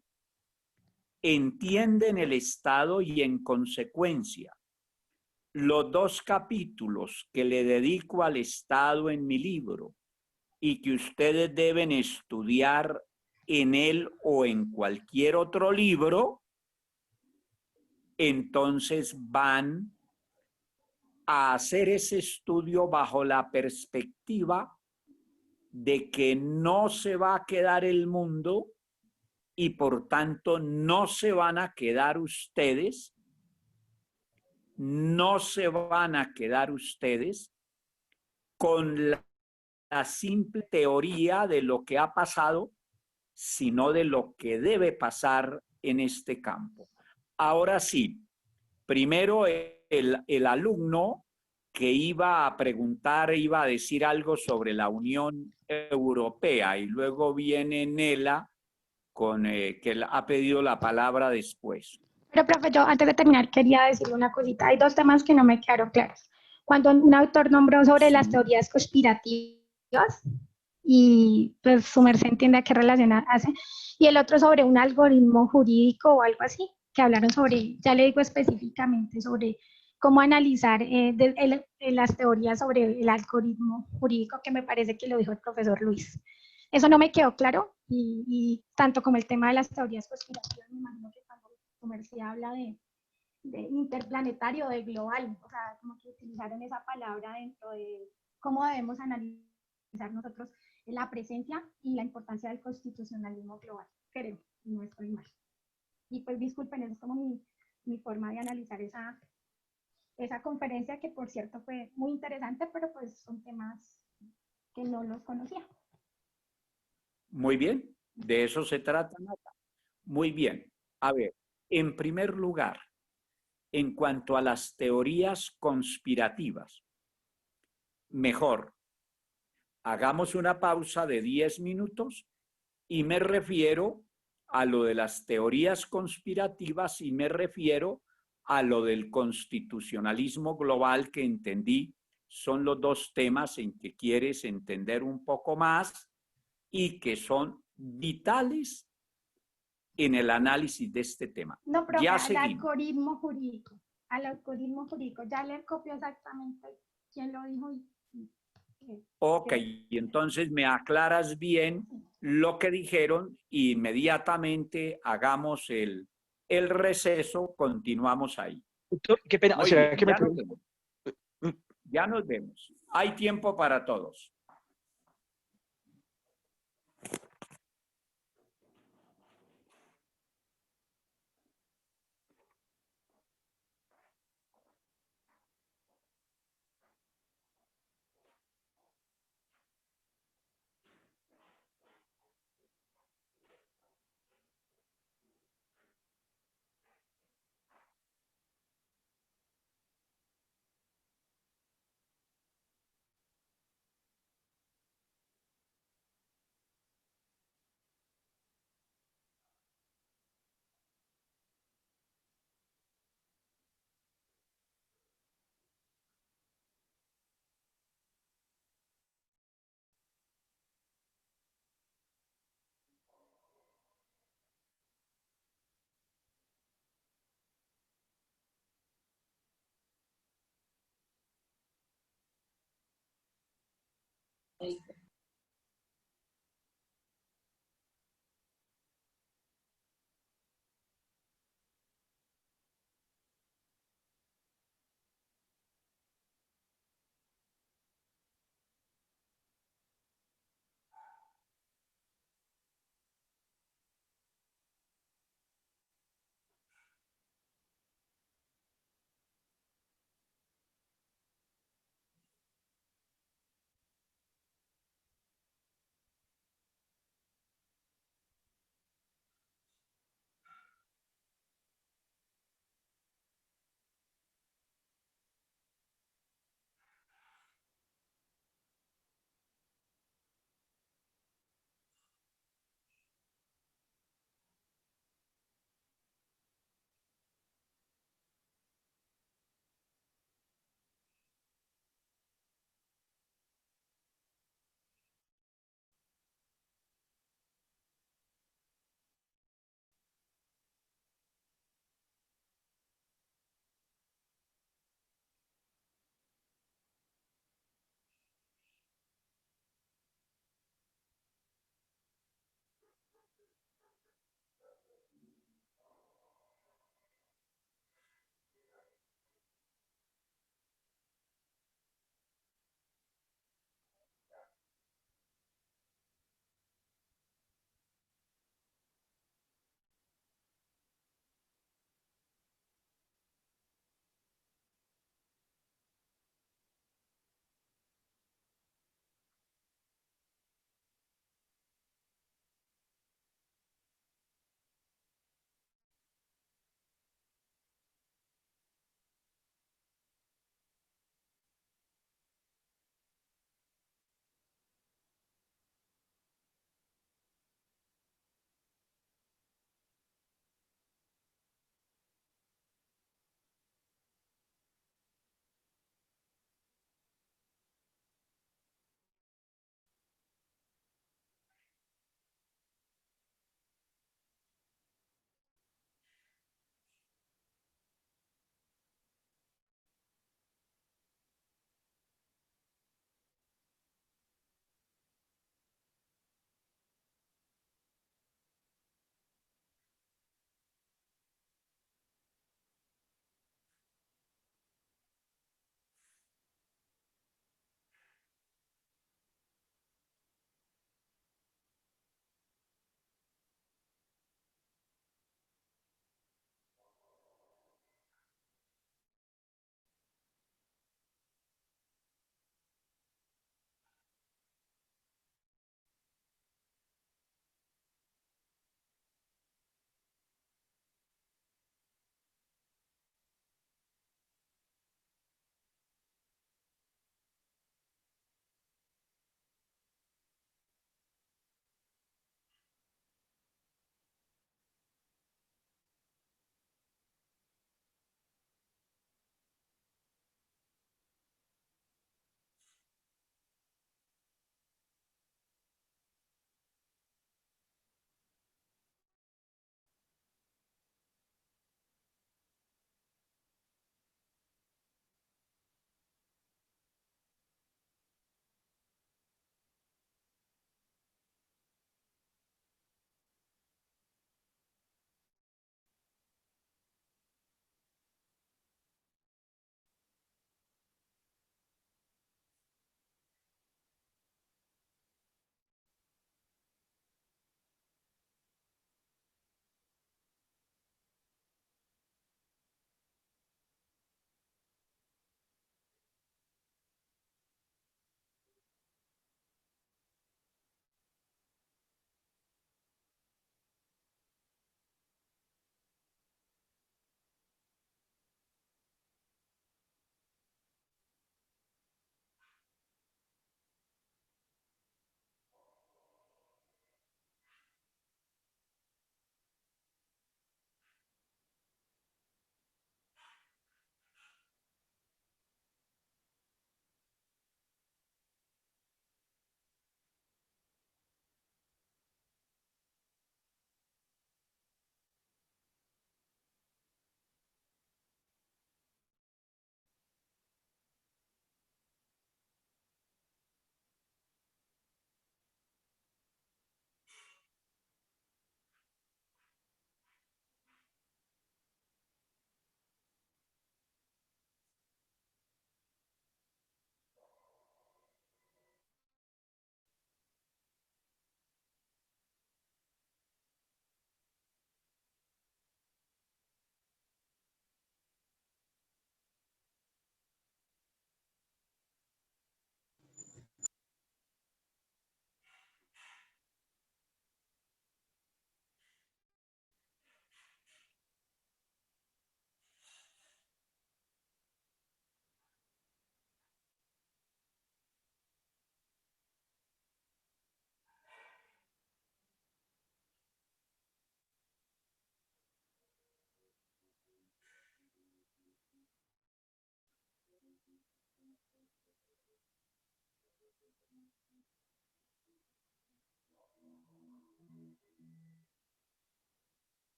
entienden el Estado y en consecuencia los 2 capítulos que le dedico al Estado en mi libro y que ustedes deben estudiar en él o en cualquier otro libro, entonces van a hacer ese estudio bajo la perspectiva de que no se va a quedar el mundo y por tanto no se van a quedar ustedes, con la simple teoría de lo que ha pasado, sino de lo que debe pasar en este campo. Ahora sí, primero el alumno que iba a preguntar, iba a decir algo sobre la Unión Europea y luego viene Nela que ha pedido la palabra después. Pero, profe, yo antes de terminar quería decirle una cosita. Hay 2 temas que no me quedaron claros. Cuando un autor nombró sobre las teorías conspirativas, y pues su merced entiende a qué relación hace, y el otro sobre un algoritmo jurídico o algo así, que hablaron sobre, ya le digo específicamente, sobre cómo analizar las teorías sobre el algoritmo jurídico, que me parece que lo dijo el profesor Luis. Eso no me quedó claro, y tanto como el tema de las teorías conspirativas, me imagino que cuando su merced habla de interplanetario, de global, o sea, como que utilizaron esa palabra dentro de cómo debemos analizar nosotros la presencia y la importancia del constitucionalismo global, creo, no estoy mal. Y pues disculpen, es como mi forma de analizar esa conferencia, que por cierto fue muy interesante, pero pues son temas que no los conocía. Muy bien, de eso se trata, Nata. Muy bien. A ver, en primer lugar, en cuanto a las teorías conspirativas, mejor, hagamos una pausa de 10 minutos y me refiero a lo de las teorías conspirativas y me refiero a lo del constitucionalismo global, que entendí son los 2 temas en que quieres entender un poco más y que son vitales en el análisis de este tema. No, pero ya al algoritmo jurídico, ya le copió exactamente quién lo dijo. Ok, y entonces me aclaras bien lo que dijeron y inmediatamente hagamos el receso, continuamos ahí. Doctor, qué pena, Muy ¿será bien, que me ya nos vemos. Hay tiempo para todos.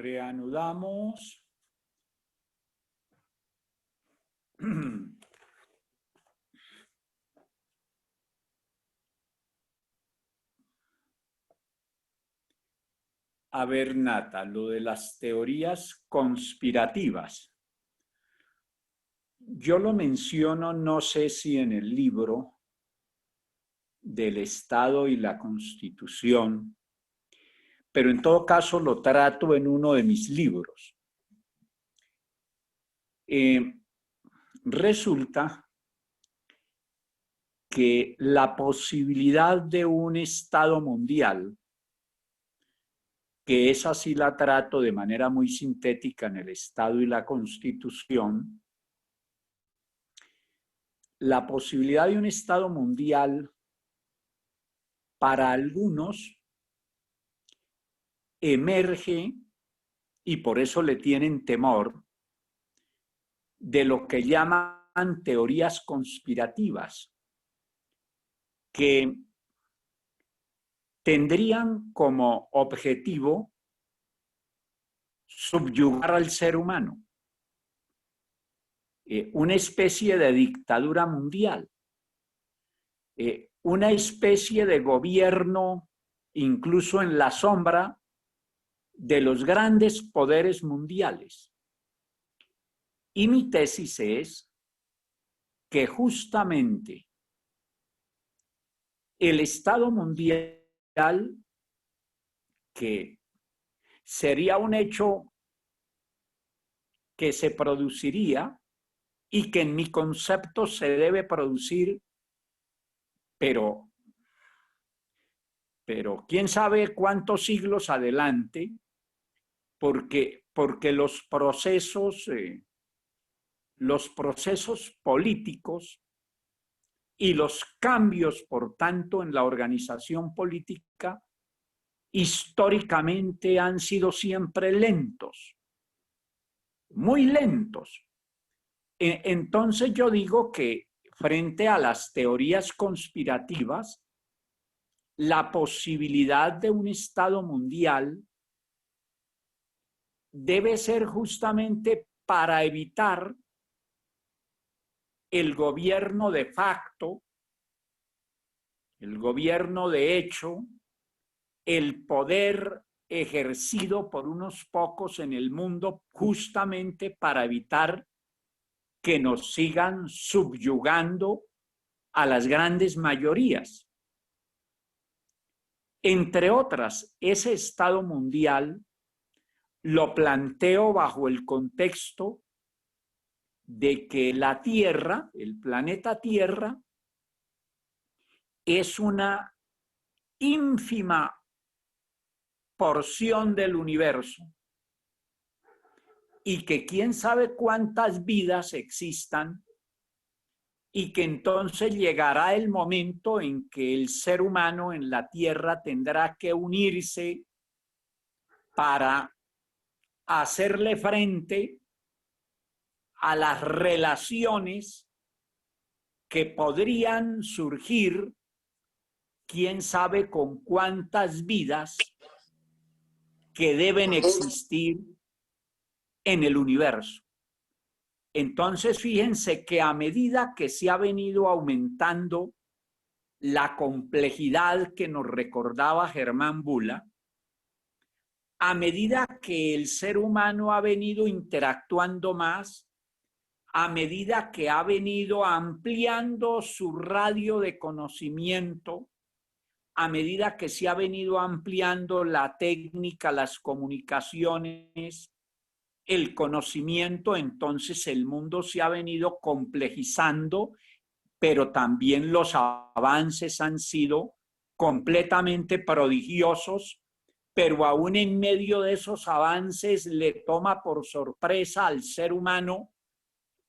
Reanudamos. A ver, Nata, lo de las teorías conspirativas. Yo lo menciono, no sé si en el libro del Estado y la Constitución, pero en todo caso lo trato en uno de mis libros. Resulta que la posibilidad de un Estado mundial, que esa sí la trato de manera muy sintética en el Estado y la Constitución, la posibilidad de un Estado mundial para algunos emerge, y por eso le tienen temor, de lo que llaman teorías conspirativas, que tendrían como objetivo subyugar al ser humano, una especie de dictadura mundial, una especie de gobierno incluso en la sombra de los grandes poderes mundiales. Y mi tesis es que justamente el Estado mundial, que sería un hecho que se produciría y que en mi concepto se debe producir, pero quién sabe cuántos siglos adelante, porque los procesos políticos y los cambios, por tanto, en la organización política, históricamente han sido siempre lentos, muy lentos. Entonces yo digo que frente a las teorías conspirativas, la posibilidad de un Estado mundial debe ser justamente para evitar el gobierno de facto, el gobierno de hecho, el poder ejercido por unos pocos en el mundo, justamente para evitar que nos sigan subyugando a las grandes mayorías. Entre otras, ese Estado mundial lo planteo bajo el contexto de que la Tierra, el planeta Tierra, es una ínfima porción del universo y que quién sabe cuántas vidas existan y que entonces llegará el momento en que el ser humano en la Tierra tendrá que unirse para hacerle frente a las relaciones que podrían surgir, quién sabe con cuántas vidas que deben existir en el universo. Entonces, fíjense que a medida que se ha venido aumentando la complejidad que nos recordaba Germán Bulla, a medida que el ser humano ha venido interactuando más, a medida que ha venido ampliando su radio de conocimiento, a medida que se ha venido ampliando la técnica, las comunicaciones, el conocimiento, entonces el mundo se ha venido complejizando, pero también los avances han sido completamente prodigiosos, pero aún en medio de esos avances le toma por sorpresa al ser humano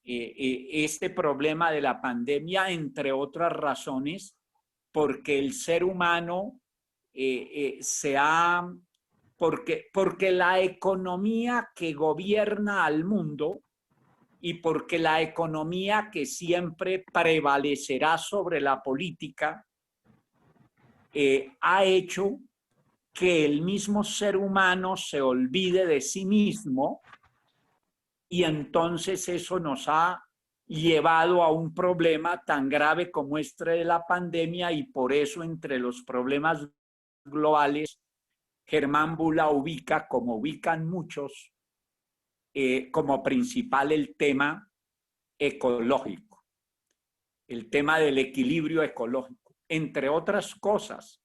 este problema de la pandemia, entre otras razones, porque el ser humano porque la economía que gobierna al mundo y porque la economía que siempre prevalecerá sobre la política ha hecho que el mismo ser humano se olvide de sí mismo, y entonces eso nos ha llevado a un problema tan grave como este de la pandemia, y por eso entre los problemas globales Germán Bula ubica, como ubican muchos, como principal el tema ecológico, el tema del equilibrio ecológico, entre otras cosas.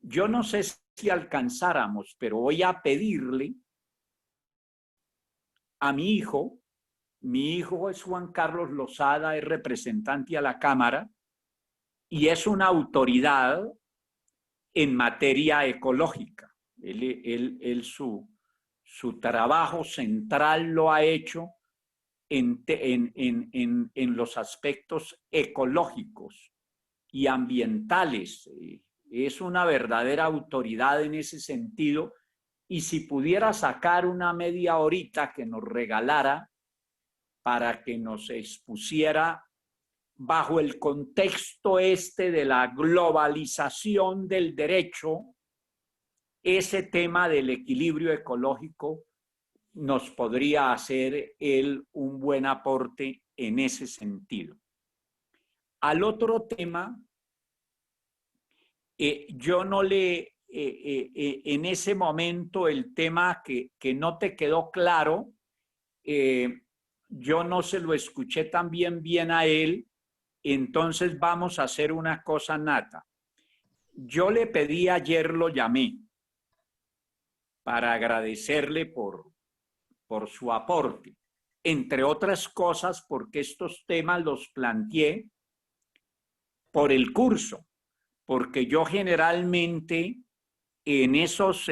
Yo no sé si alcanzáramos, pero voy a pedirle a mi hijo es Juan Carlos Lozada, es representante a la Cámara y es una autoridad en materia ecológica. Su trabajo central lo ha hecho en los aspectos ecológicos y ambientales. Es una verdadera autoridad en ese sentido, y si pudiera sacar una media horita que nos regalara para que nos expusiera bajo el contexto de la globalización del derecho, ese tema del equilibrio ecológico, nos podría hacer él un buen aporte en ese sentido. Al otro tema, yo no le, en ese momento el tema que no te quedó claro, yo no se lo escuché también bien a él, entonces vamos a hacer una cosa, Nata. Yo le pedí ayer, lo llamé para agradecerle por su aporte, entre otras cosas porque estos temas los planteé por el curso, porque yo generalmente en esos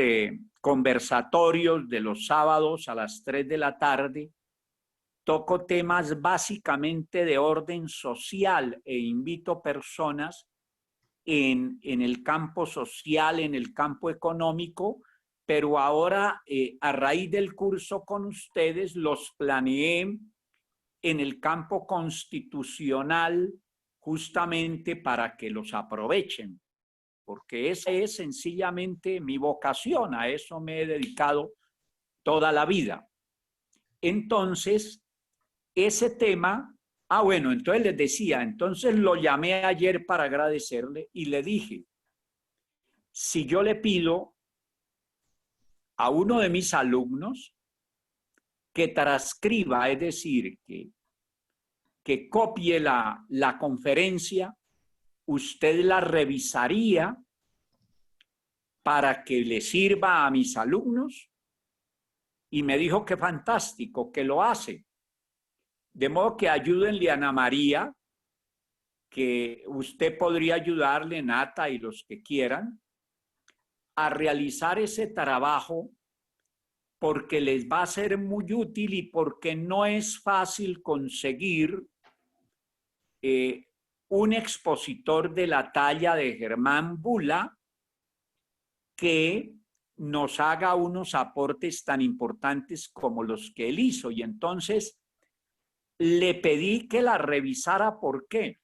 conversatorios de los sábados a las 3 de la tarde toco temas básicamente de orden social e invito personas en el campo social, en el campo económico, pero ahora a raíz del curso con ustedes los planeé en el campo constitucional justamente para que los aprovechen, porque esa es sencillamente mi vocación, a eso me he dedicado toda la vida. Entonces, ese tema, bueno, entonces les decía, entonces lo llamé ayer para agradecerle y le dije, si yo le pido a uno de mis alumnos que transcriba, es decir, que copie la conferencia, usted la revisaría para que le sirva a mis alumnos, y me dijo que fantástico, que lo hace. De modo que ayúdenle a Ana María, que usted podría ayudarle, Nata, y los que quieran, a realizar ese trabajo, porque les va a ser muy útil y porque no es fácil conseguir un expositor de la talla de Germán Bula que nos haga unos aportes tan importantes como los que él hizo. Y entonces le pedí que la revisara. ¿Por qué?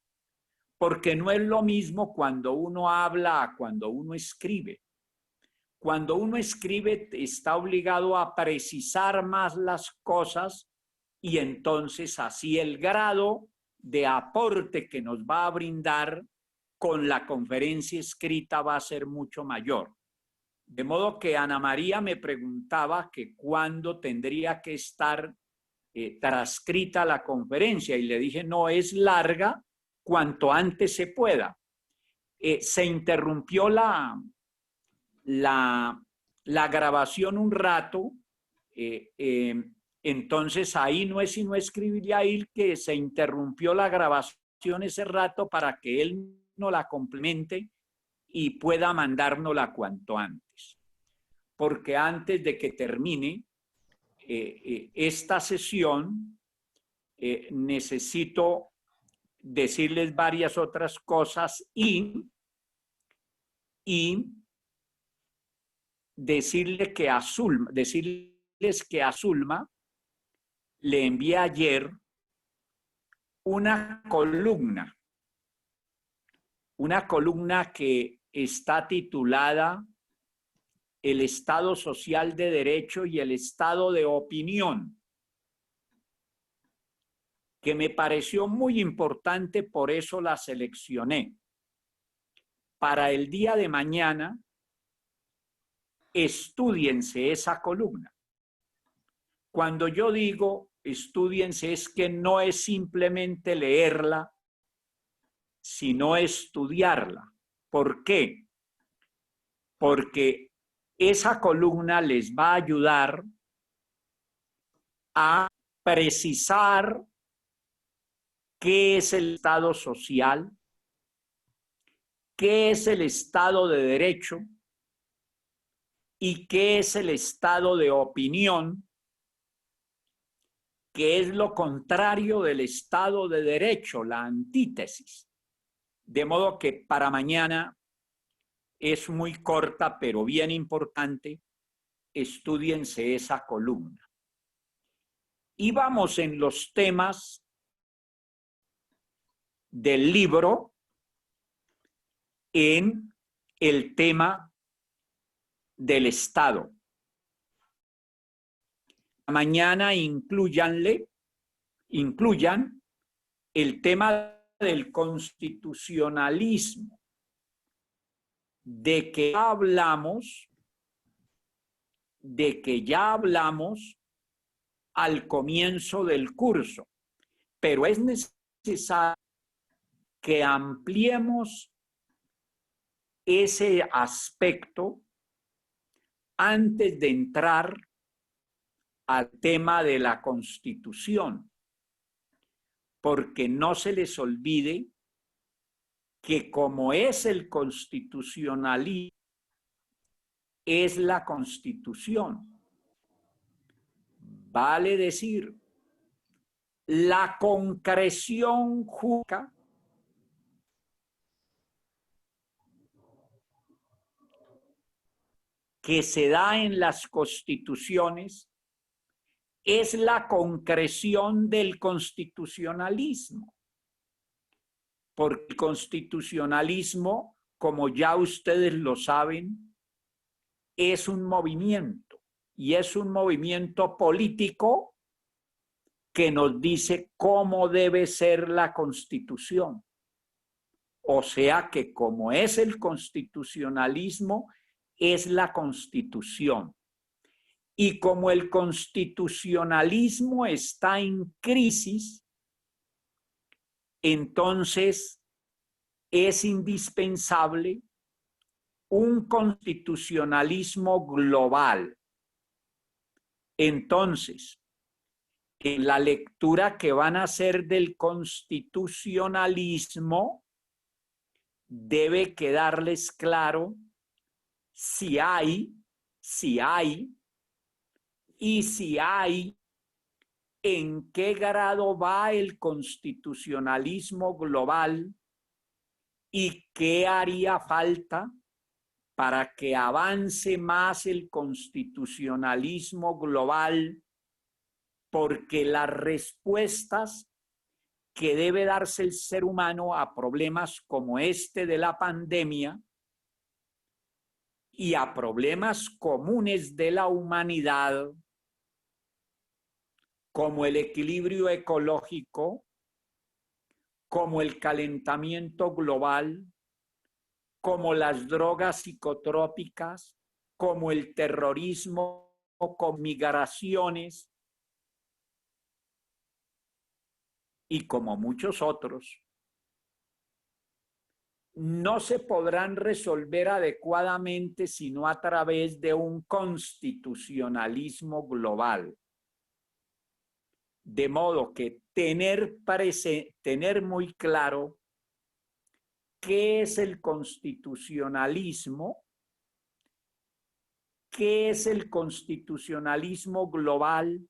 Porque no es lo mismo cuando uno habla a cuando uno escribe. Cuando uno escribe está obligado a precisar más las cosas, y entonces así el grado de aporte que nos va a brindar con la conferencia escrita va a ser mucho mayor. De modo que Ana María me preguntaba que cuándo tendría que estar transcrita la conferencia, y le dije, no, es larga, cuanto antes se pueda. Se interrumpió la grabación un rato, entonces ahí no es sino escribirle a él que se interrumpió la grabación ese rato para que él nos la complemente y pueda mandárnosla cuanto antes. Porque antes de que termine esta sesión, necesito decirles varias otras cosas y decirles que a Zulma le envié ayer una columna que está titulada el Estado social de derecho y el Estado de opinión, que me pareció muy importante, por eso la seleccioné. Para el día de mañana, estúdiense esa columna. Cuando yo digo estúdiense, es que no es simplemente leerla, sino estudiarla. ¿Por qué? Porque esa columna les va a ayudar a precisar qué es el Estado social, qué es el Estado de derecho y qué es el Estado de opinión, que es lo contrario del Estado de derecho, la antítesis. De modo que para mañana es muy corta, pero bien importante, estúdiense esa columna. Y vamos en los temas del libro, en el tema del Estado. Mañana incluyan el tema del constitucionalismo, de que ya hablamos al comienzo del curso, pero es necesario que ampliemos ese aspecto antes de entrar al tema de la Constitución, porque no se les olvide que como es el constitucionalismo, es la Constitución. Vale decir, la concreción jurídica que se da en las constituciones es la concreción del constitucionalismo. Porque el constitucionalismo, como ya ustedes lo saben, es un movimiento, y es un movimiento político que nos dice cómo debe ser la Constitución. O sea que como es el constitucionalismo, es la Constitución. Y como el constitucionalismo está en crisis, entonces es indispensable un constitucionalismo global. Entonces, en la lectura que van a hacer del constitucionalismo, debe quedarles claro si hay, y si hay, en qué grado va el constitucionalismo global y qué haría falta para que avance más el constitucionalismo global, porque las respuestas que debe darse el ser humano a problemas como este de la pandemia y a problemas comunes de la humanidad, como el equilibrio ecológico, como el calentamiento global, como las drogas psicotrópicas, como el terrorismo, con migraciones y como muchos otros, no se podrán resolver adecuadamente sino a través de un constitucionalismo global. De modo que tener muy claro qué es el constitucionalismo, qué es el constitucionalismo global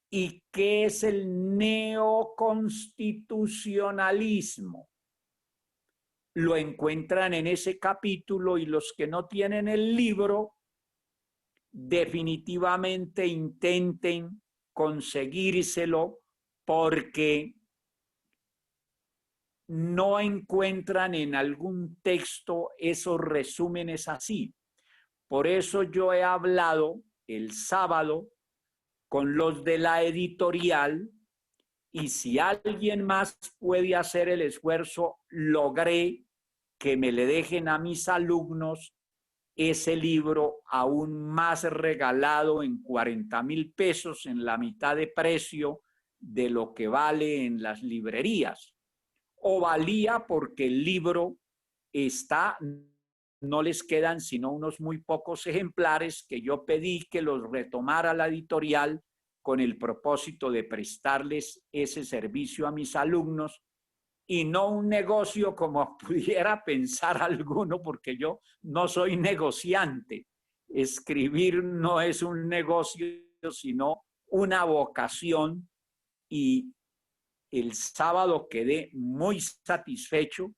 y qué es el neoconstitucionalismo. Lo encuentran en ese capítulo y los que no tienen el libro, definitivamente intenten conseguírselo porque no encuentran en algún texto esos resúmenes así. Por eso yo he hablado el sábado con los de la editorial y si alguien más puede hacer el esfuerzo, logré que me le dejen a mis alumnos ese libro aún más regalado en 40,000 pesos, en la mitad de precio de lo que vale en las librerías. O valía porque el libro está, no les quedan sino unos muy pocos ejemplares que yo pedí que los retomara la editorial con el propósito de prestarles ese servicio a mis alumnos y no un negocio como pudiera pensar alguno, porque yo no soy negociante. Escribir no es un negocio, sino una vocación, y el sábado quedé muy satisfecho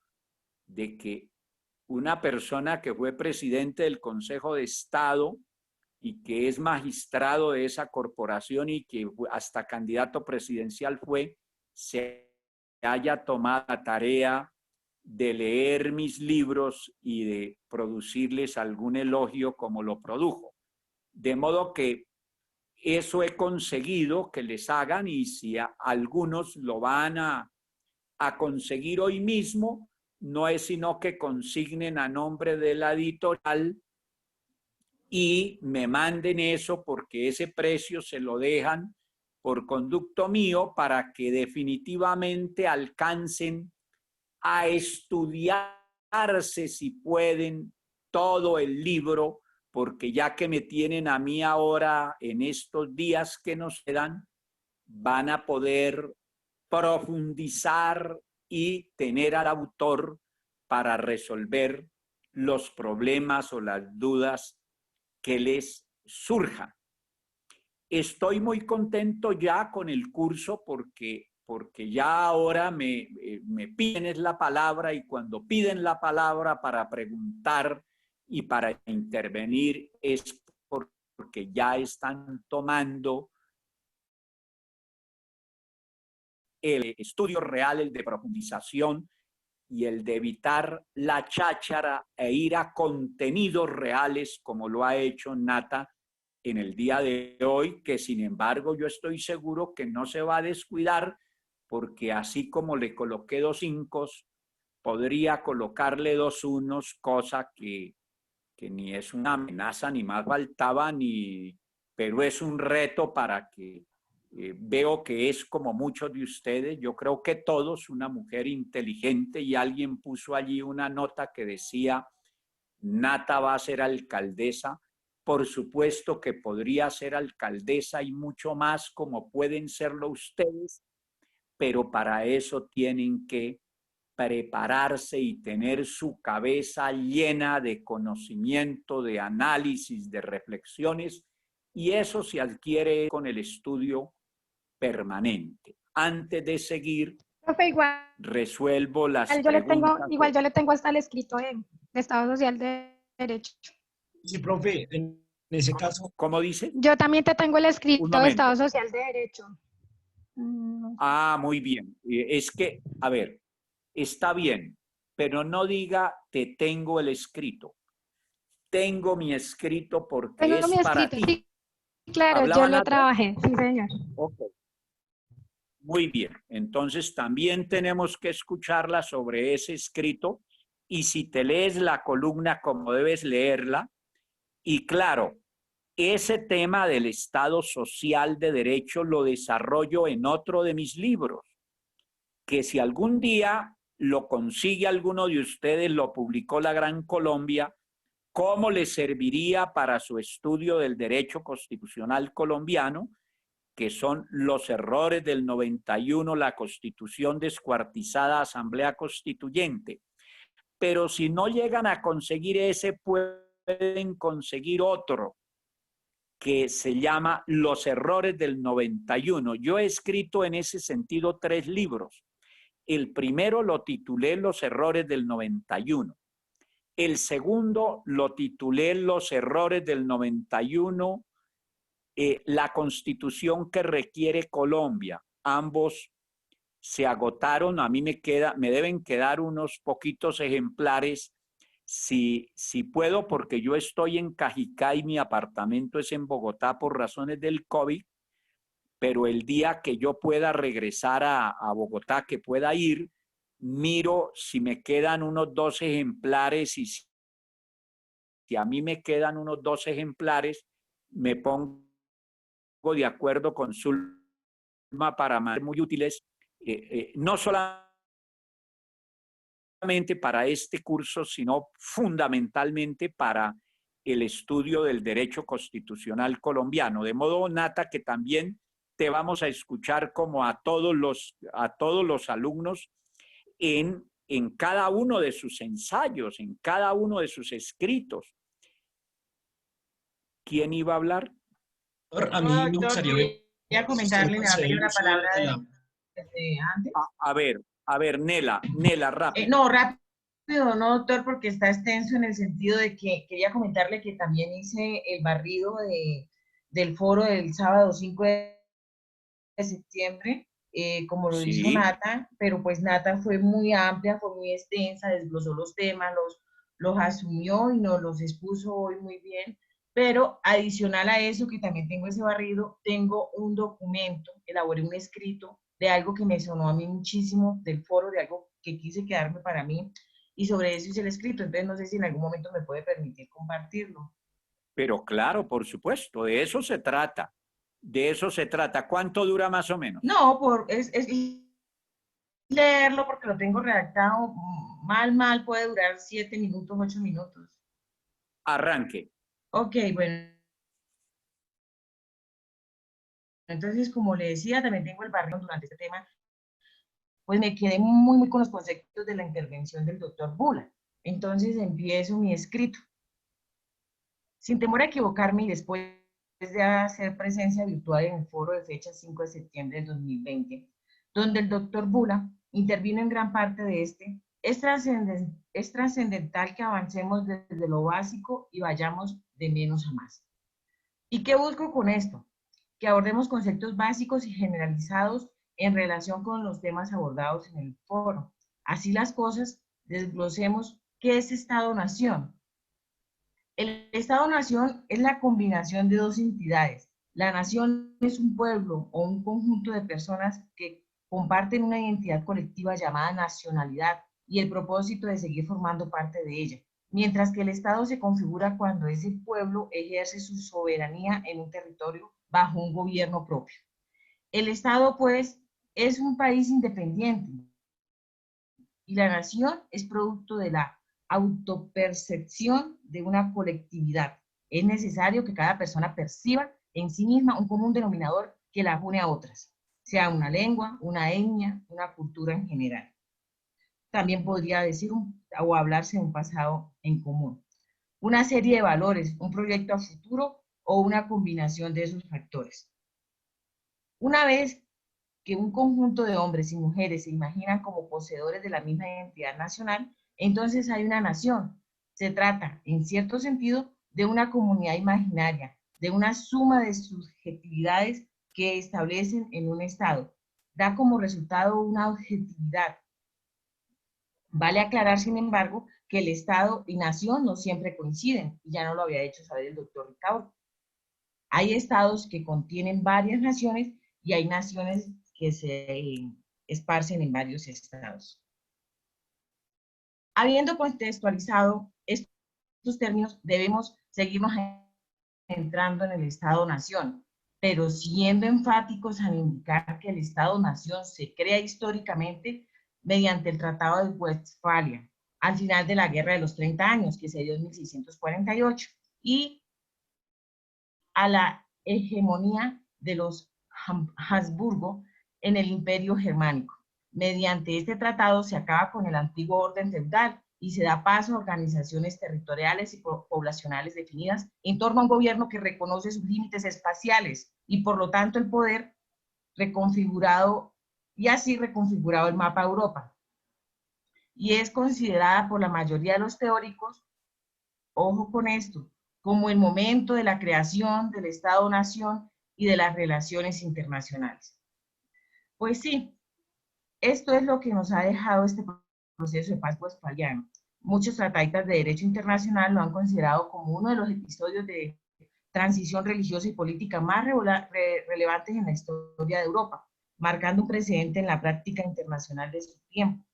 de que una persona que fue presidente del Consejo de Estado y que es magistrado de esa corporación y que hasta candidato presidencial fue, se haya tomado la tarea de leer mis libros y de producirles algún elogio como lo produjo. De modo que eso he conseguido que les hagan, y si algunos lo van a conseguir hoy mismo, no es sino que consignen a nombre de la editorial y me manden eso, porque ese precio se lo dejan por conducto mío para que definitivamente alcancen a estudiarse, si pueden, todo el libro, porque ya que me tienen a mí ahora en estos días que nos quedan, van a poder profundizar y tener al autor para resolver los problemas o las dudas que les surjan. Estoy muy contento ya con el curso porque ya ahora me piden la palabra, y cuando piden la palabra para preguntar y para intervenir es porque ya están tomando el estudio real, el de profundización y el de evitar la cháchara e ir a contenidos reales, como lo ha hecho Nata en el día de hoy, que sin embargo yo estoy seguro que no se va a descuidar, porque así como le coloqué 2 5, podría colocarle 2 1, cosa que ni es una amenaza, ni más faltaba, pero es un reto para que veo que es como muchos de ustedes, yo creo que todos, una mujer inteligente, y alguien puso allí una nota que decía, Nata va a ser alcaldesa. Por supuesto que podría ser alcaldesa y mucho más como pueden serlo ustedes, pero para eso tienen que prepararse y tener su cabeza llena de conocimiento, de análisis, de reflexiones, y eso se adquiere con el estudio permanente. Antes de seguir, Profe, igual, resuelvo las yo le tengo, preguntas. igual yo le tengo hasta el escrito de Estado Social de Derecho. Sí, profe, en ese caso. ¿Cómo dice? Yo también te tengo el Un escrito de momento. Estado Social de Derecho. Ah, muy bien. Es que, a ver, está bien, pero no diga te tengo el escrito. Tengo mi escrito porque Tengo es mi para escrito, ti. sí, claro, yo ¿Hablaban lo antes? trabajé, sí, señor. Ok. Muy bien. Entonces también tenemos que escucharla sobre ese escrito, y si te lees la columna como debes leerla, y claro, ese tema del Estado Social de Derecho lo desarrollo en otro de mis libros, que si algún día lo consigue alguno de ustedes, lo publicó La Gran Colombia, cómo le serviría para su estudio del derecho constitucional colombiano, que son los errores del 91, la Constitución descuartizada, Asamblea Constituyente. Pero si no llegan a conseguir ese, pueden conseguir otro, que se llama Los errores del 91. Yo he escrito en ese sentido 3 libros. El primero lo titulé Los errores del 91. El segundo lo titulé Los errores del 91, la Constitución que requiere Colombia. Ambos se agotaron, a mí me deben quedar unos poquitos ejemplares. si puedo, porque yo estoy en Cajicá y mi apartamento es en Bogotá por razones del COVID, pero el día que yo pueda regresar a Bogotá, que pueda ir, miro si me quedan unos 2 ejemplares y si a mí me quedan unos 2 ejemplares, me pongo de acuerdo con Zulma para ser muy útiles, no solamente para este curso, sino fundamentalmente para el estudio del derecho constitucional colombiano. De modo, Nata, que también te vamos a escuchar como a todos los alumnos en cada uno de sus ensayos, en cada uno de sus escritos. ¿Quién iba a hablar? A mí me gustaría ver quería comentarle, me va a pedir la palabra desde antes. A ver, Nela, rápido. No, rápido, no, doctor, porque está extenso en el sentido de que quería comentarle que también hice el barrido del foro del sábado 5 de septiembre, como lo hizo Nata, pero pues Nata fue muy amplia, fue muy extensa, desglosó los temas, los asumió y nos los expuso hoy muy bien. Pero adicional a eso, que también tengo ese barrido, tengo un documento, elaboré un escrito de algo que me sonó a mí muchísimo del foro, de algo que quise quedarme para mí, y sobre eso hice el escrito. Entonces no sé si en algún momento me puede permitir compartirlo. Pero claro, por supuesto, de eso se trata. De eso se trata. ¿Cuánto dura más o menos? No, es leerlo porque lo tengo redactado mal, puede durar 7 minutos, 8 minutos. Arranque. Ok, bueno. Entonces, como le decía, también tengo el barrio durante este tema, pues me quedé muy con los conceptos de la intervención del doctor Bula. Entonces empiezo mi escrito. Sin temor a equivocarme y después de hacer presencia virtual en el foro de fecha 5 de septiembre del 2020, donde el doctor Bula intervino en gran parte de este, es trascendental que avancemos desde lo básico y vayamos de menos a más. ¿Y qué busco con esto? Que abordemos conceptos básicos y generalizados en relación con los temas abordados en el foro. Así las cosas, desglosemos qué es Estado-Nación. El Estado-Nación es la combinación de dos entidades. La nación es un pueblo o un conjunto de personas que comparten una identidad colectiva llamada nacionalidad y el propósito de seguir formando parte de ella, mientras que el Estado se configura cuando ese pueblo ejerce su soberanía en un territorio bajo un gobierno propio. El Estado, pues, es un país independiente y la nación es producto de la autopercepción de una colectividad. Es necesario que cada persona perciba en sí misma un común denominador que la une a otras, sea una lengua, una etnia, una cultura en general. También podría decir o hablarse de un pasado en común. Una serie de valores, un proyecto a futuro o una combinación de esos factores. Una vez que un conjunto de hombres y mujeres se imaginan como poseedores de la misma identidad nacional, entonces hay una nación. Se trata, en cierto sentido, de una comunidad imaginaria, de una suma de subjetividades que establecen en un Estado. Da como resultado una objetividad. Vale aclarar, sin embargo, que el Estado y nación no siempre coinciden, y ya no lo había hecho saber el doctor Ricaurte. Hay estados que contienen varias naciones y hay naciones que se esparcen en varios estados. Habiendo contextualizado estos términos, debemos seguirnos entrando en el Estado-Nación, pero siendo enfáticos al indicar que el Estado-Nación se crea históricamente mediante el Tratado de Westfalia, al final de la Guerra de los 30 años, que se dio en 1648, y a la hegemonía de los Habsburgo en el Imperio Germánico. Mediante este tratado se acaba con el antiguo orden feudal y se da paso a organizaciones territoriales y poblacionales definidas en torno a un gobierno que reconoce sus límites espaciales y por lo tanto el poder reconfigurado y así reconfigurado el mapa de Europa. Y es considerada por la mayoría de los teóricos, ojo con esto, como el momento de la creación del Estado-Nación y de las relaciones internacionales. Pues sí, esto es lo que nos ha dejado este proceso de paz westfaliano. Muchos tratadistas de derecho internacional lo han considerado como uno de los episodios de transición religiosa y política más relevantes en la historia de Europa, marcando un precedente en la práctica internacional de su tiempo,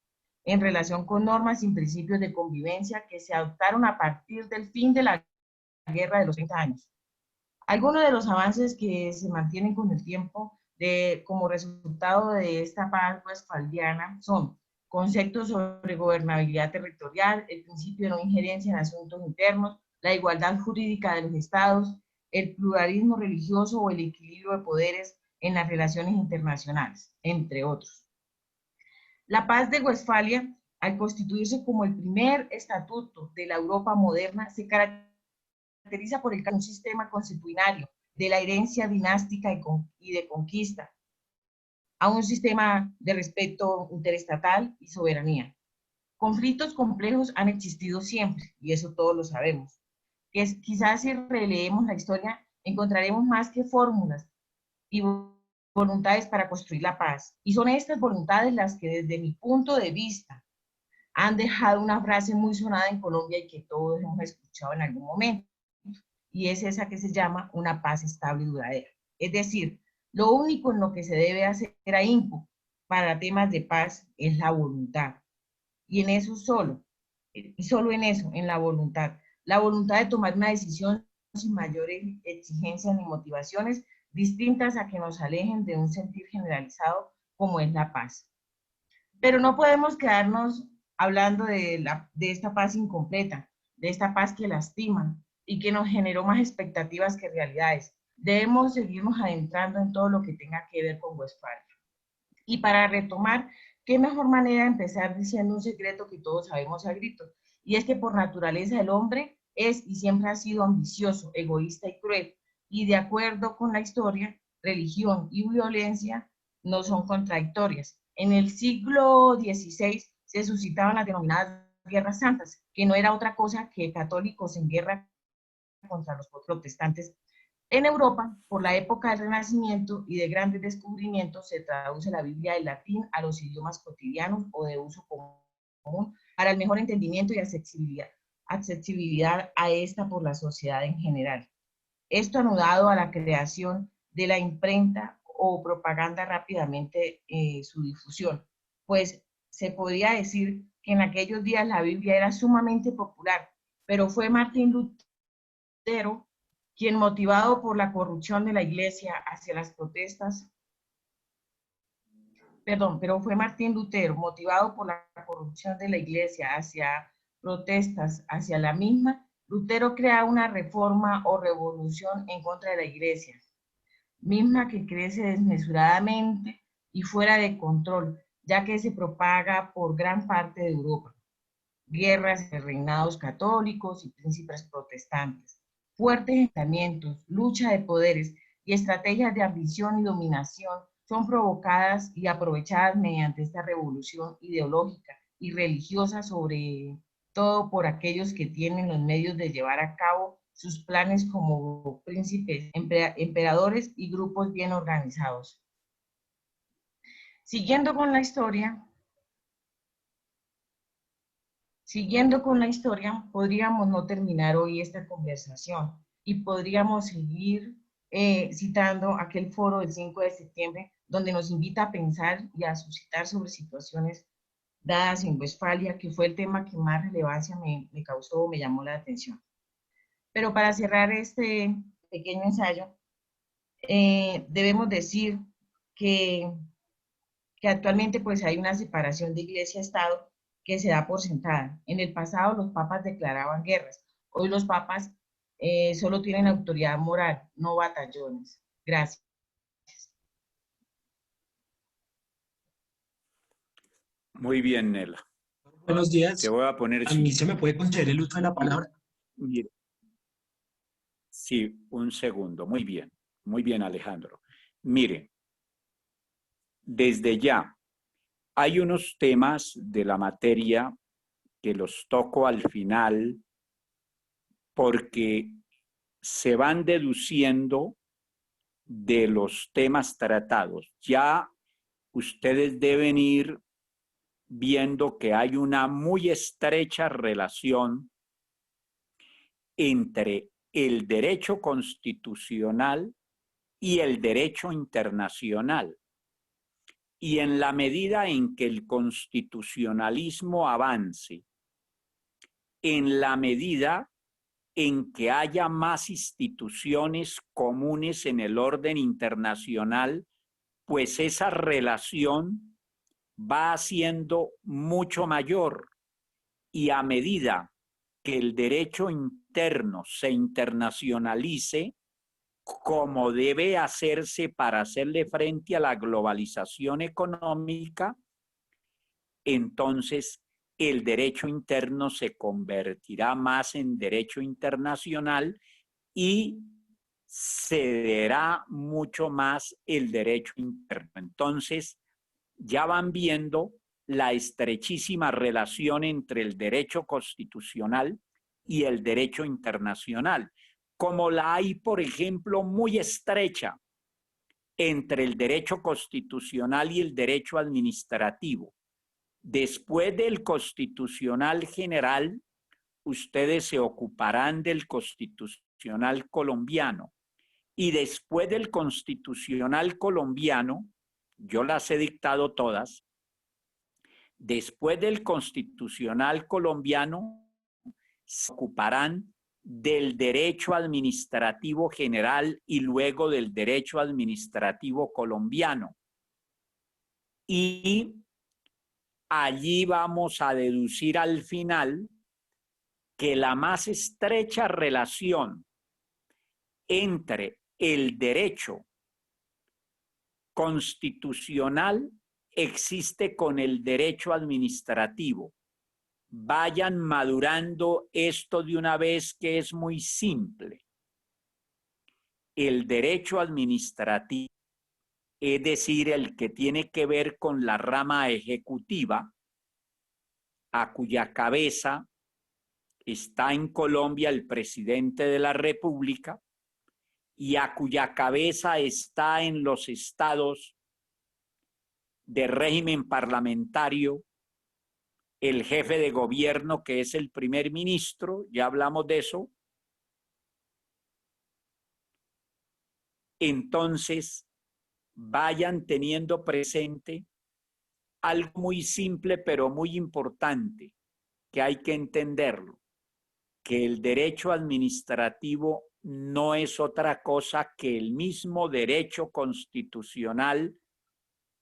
en relación con normas y principios de convivencia que se adoptaron a partir del fin de la Guerra de los 30 años. Algunos de los avances que se mantienen con el tiempo como resultado de esta paz westfaliana son conceptos sobre gobernabilidad territorial, el principio de no injerencia en asuntos internos, la igualdad jurídica de los estados, el pluralismo religioso o el equilibrio de poderes en las relaciones internacionales, entre otros. La paz de Westfalia, al constituirse como el primer estatuto de la Europa moderna, se caracteriza por un sistema consuetudinario de la herencia dinástica y de conquista, a un sistema de respeto interestatal y soberanía. Conflictos complejos han existido siempre, y eso todos lo sabemos. Quizás si releemos la historia, encontraremos más que fórmulas y voluntades para construir la paz. Y son estas voluntades las que desde mi punto de vista han dejado una frase muy sonada en Colombia y que todos hemos escuchado en algún momento. Y es esa que se llama una paz estable y duradera. Es decir, lo único en lo que se debe hacer ahínco para temas de paz es la voluntad. Y en eso solo en eso, en la voluntad. La voluntad de tomar una decisión sin mayores exigencias ni motivaciones distintas a que nos alejen de un sentir generalizado como es la paz. Pero no podemos quedarnos hablando de esta paz incompleta, de esta paz que lastima y que nos generó más expectativas que realidades. Debemos seguirnos adentrando en todo lo que tenga que ver con Westfalia. Y para retomar, qué mejor manera de empezar diciendo un secreto que todos sabemos a gritos, y es que por naturaleza el hombre es y siempre ha sido ambicioso, egoísta y cruel, y de acuerdo con la historia, religión y violencia no son contradictorias. En el siglo XVI se suscitaban las denominadas guerras santas, que no era otra cosa que católicos en guerra contra los protestantes. En Europa, por la época del Renacimiento y de grandes descubrimientos, se traduce la Biblia del latín a los idiomas cotidianos o de uso común para el mejor entendimiento y accesibilidad a esta por la sociedad en general. Esto anudado a la creación de la imprenta o propaganda rápidamente su difusión, pues se podría decir que en aquellos días la Biblia era sumamente popular, pero fue Martín Lutero quien, motivado por la corrupción de la iglesia hacia las protestas, pero fue Martín Lutero, motivado por la corrupción de la iglesia hacia protestas hacia la misma, Lutero crea una reforma o revolución en contra de la iglesia, misma que crece desmesuradamente y fuera de control, ya que se propaga por gran parte de Europa. Guerras de reinados católicos y príncipes protestantes, fuertes enfrentamientos, lucha de poderes y estrategias de ambición y dominación son provocadas y aprovechadas mediante esta revolución ideológica y religiosa, sobre todo por aquellos que tienen los medios de llevar a cabo sus planes como príncipes, emperadores y grupos bien organizados. Siguiendo con la historia, podríamos no terminar hoy esta conversación y podríamos seguir citando aquel foro del 5 de septiembre, donde nos invita a pensar y a suscitar sobre situaciones dadas en Westfalia, que fue el tema que más relevancia me causó, me llamó la atención. Pero para cerrar este pequeño ensayo, debemos decir que actualmente pues hay una separación de iglesia-estado que se da por sentada. En el pasado los papas declaraban guerras. Hoy los papas solo tienen autoridad moral, no batallones. Gracias. Muy bien, Nela. Buenos días. Te voy a poner... ¿A mí se me puede conceder el uso de la palabra? Mire. Sí, un segundo. Muy bien, Alejandro. Mire, desde ya, hay unos temas de la materia que los toco al final porque se van deduciendo de los temas tratados. Ya ustedes deben ir viendo que hay una muy estrecha relación entre el derecho constitucional y el derecho internacional. Y en la medida en que el constitucionalismo avance, en la medida en que haya más instituciones comunes en el orden internacional, pues esa relación va siendo mucho mayor, y a medida que el derecho interno se internacionalice, como debe hacerse para hacerle frente a la globalización económica, entonces el derecho interno se convertirá más en derecho internacional y cederá mucho más el derecho interno. Entonces, ya van viendo la estrechísima relación entre el derecho constitucional y el derecho internacional, como la hay, por ejemplo, muy estrecha entre el derecho constitucional y el derecho administrativo. Después del constitucional general, ustedes se ocuparán del constitucional colombiano. Y después del constitucional colombiano, yo las he dictado todas, después del constitucional colombiano se ocuparán del derecho administrativo general y luego del derecho administrativo colombiano. Y allí vamos a deducir al final que la más estrecha relación entre el derecho constitucional existe con el derecho administrativo. Vayan madurando esto de una vez, que es muy simple. El derecho administrativo, es decir, el que tiene que ver con la rama ejecutiva, a cuya cabeza está en Colombia el presidente de la República y a cuya cabeza está en los estados de régimen parlamentario el jefe de gobierno, que es el primer ministro, ya hablamos de eso. Entonces, vayan teniendo presente algo muy simple pero muy importante, que hay que entenderlo, que el derecho administrativo no es otra cosa que el mismo derecho constitucional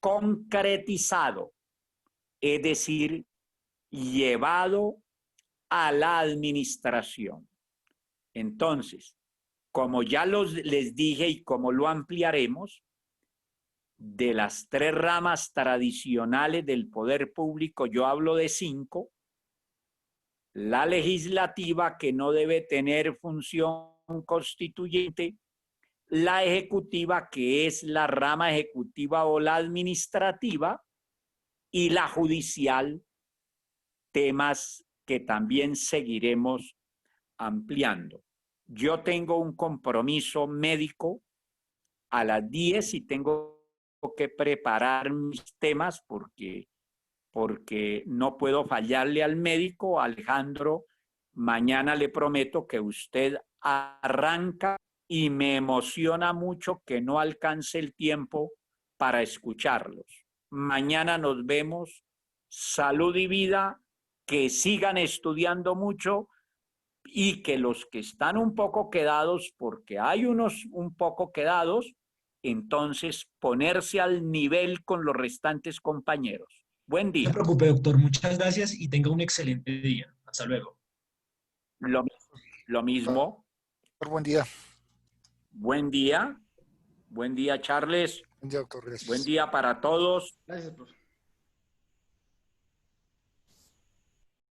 concretizado, es decir, llevado a la administración. Entonces, como ya les dije y como lo ampliaremos, de las 3 ramas tradicionales del poder público, yo hablo de 5. La legislativa, que no debe tener función constituyente; la ejecutiva, que es la rama ejecutiva o la administrativa; y la judicial, temas que también seguiremos ampliando. Yo tengo un compromiso médico a las 10 y tengo que preparar mis temas porque no puedo fallarle al médico. Alejandro, mañana le prometo que usted arranca y me emociona mucho que no alcance el tiempo para escucharlos. Mañana nos vemos. Salud y vida, que sigan estudiando mucho y que los que están un poco quedados, porque hay unos un poco quedados, entonces ponerse al nivel con los restantes compañeros. Buen día. No se preocupe, doctor. Muchas gracias y tenga un excelente día. Hasta luego. Lo mismo. Buen día. Buen día. Buen día, Charles. Buen día, doctor. Gracias. Buen día para todos. Gracias, profe.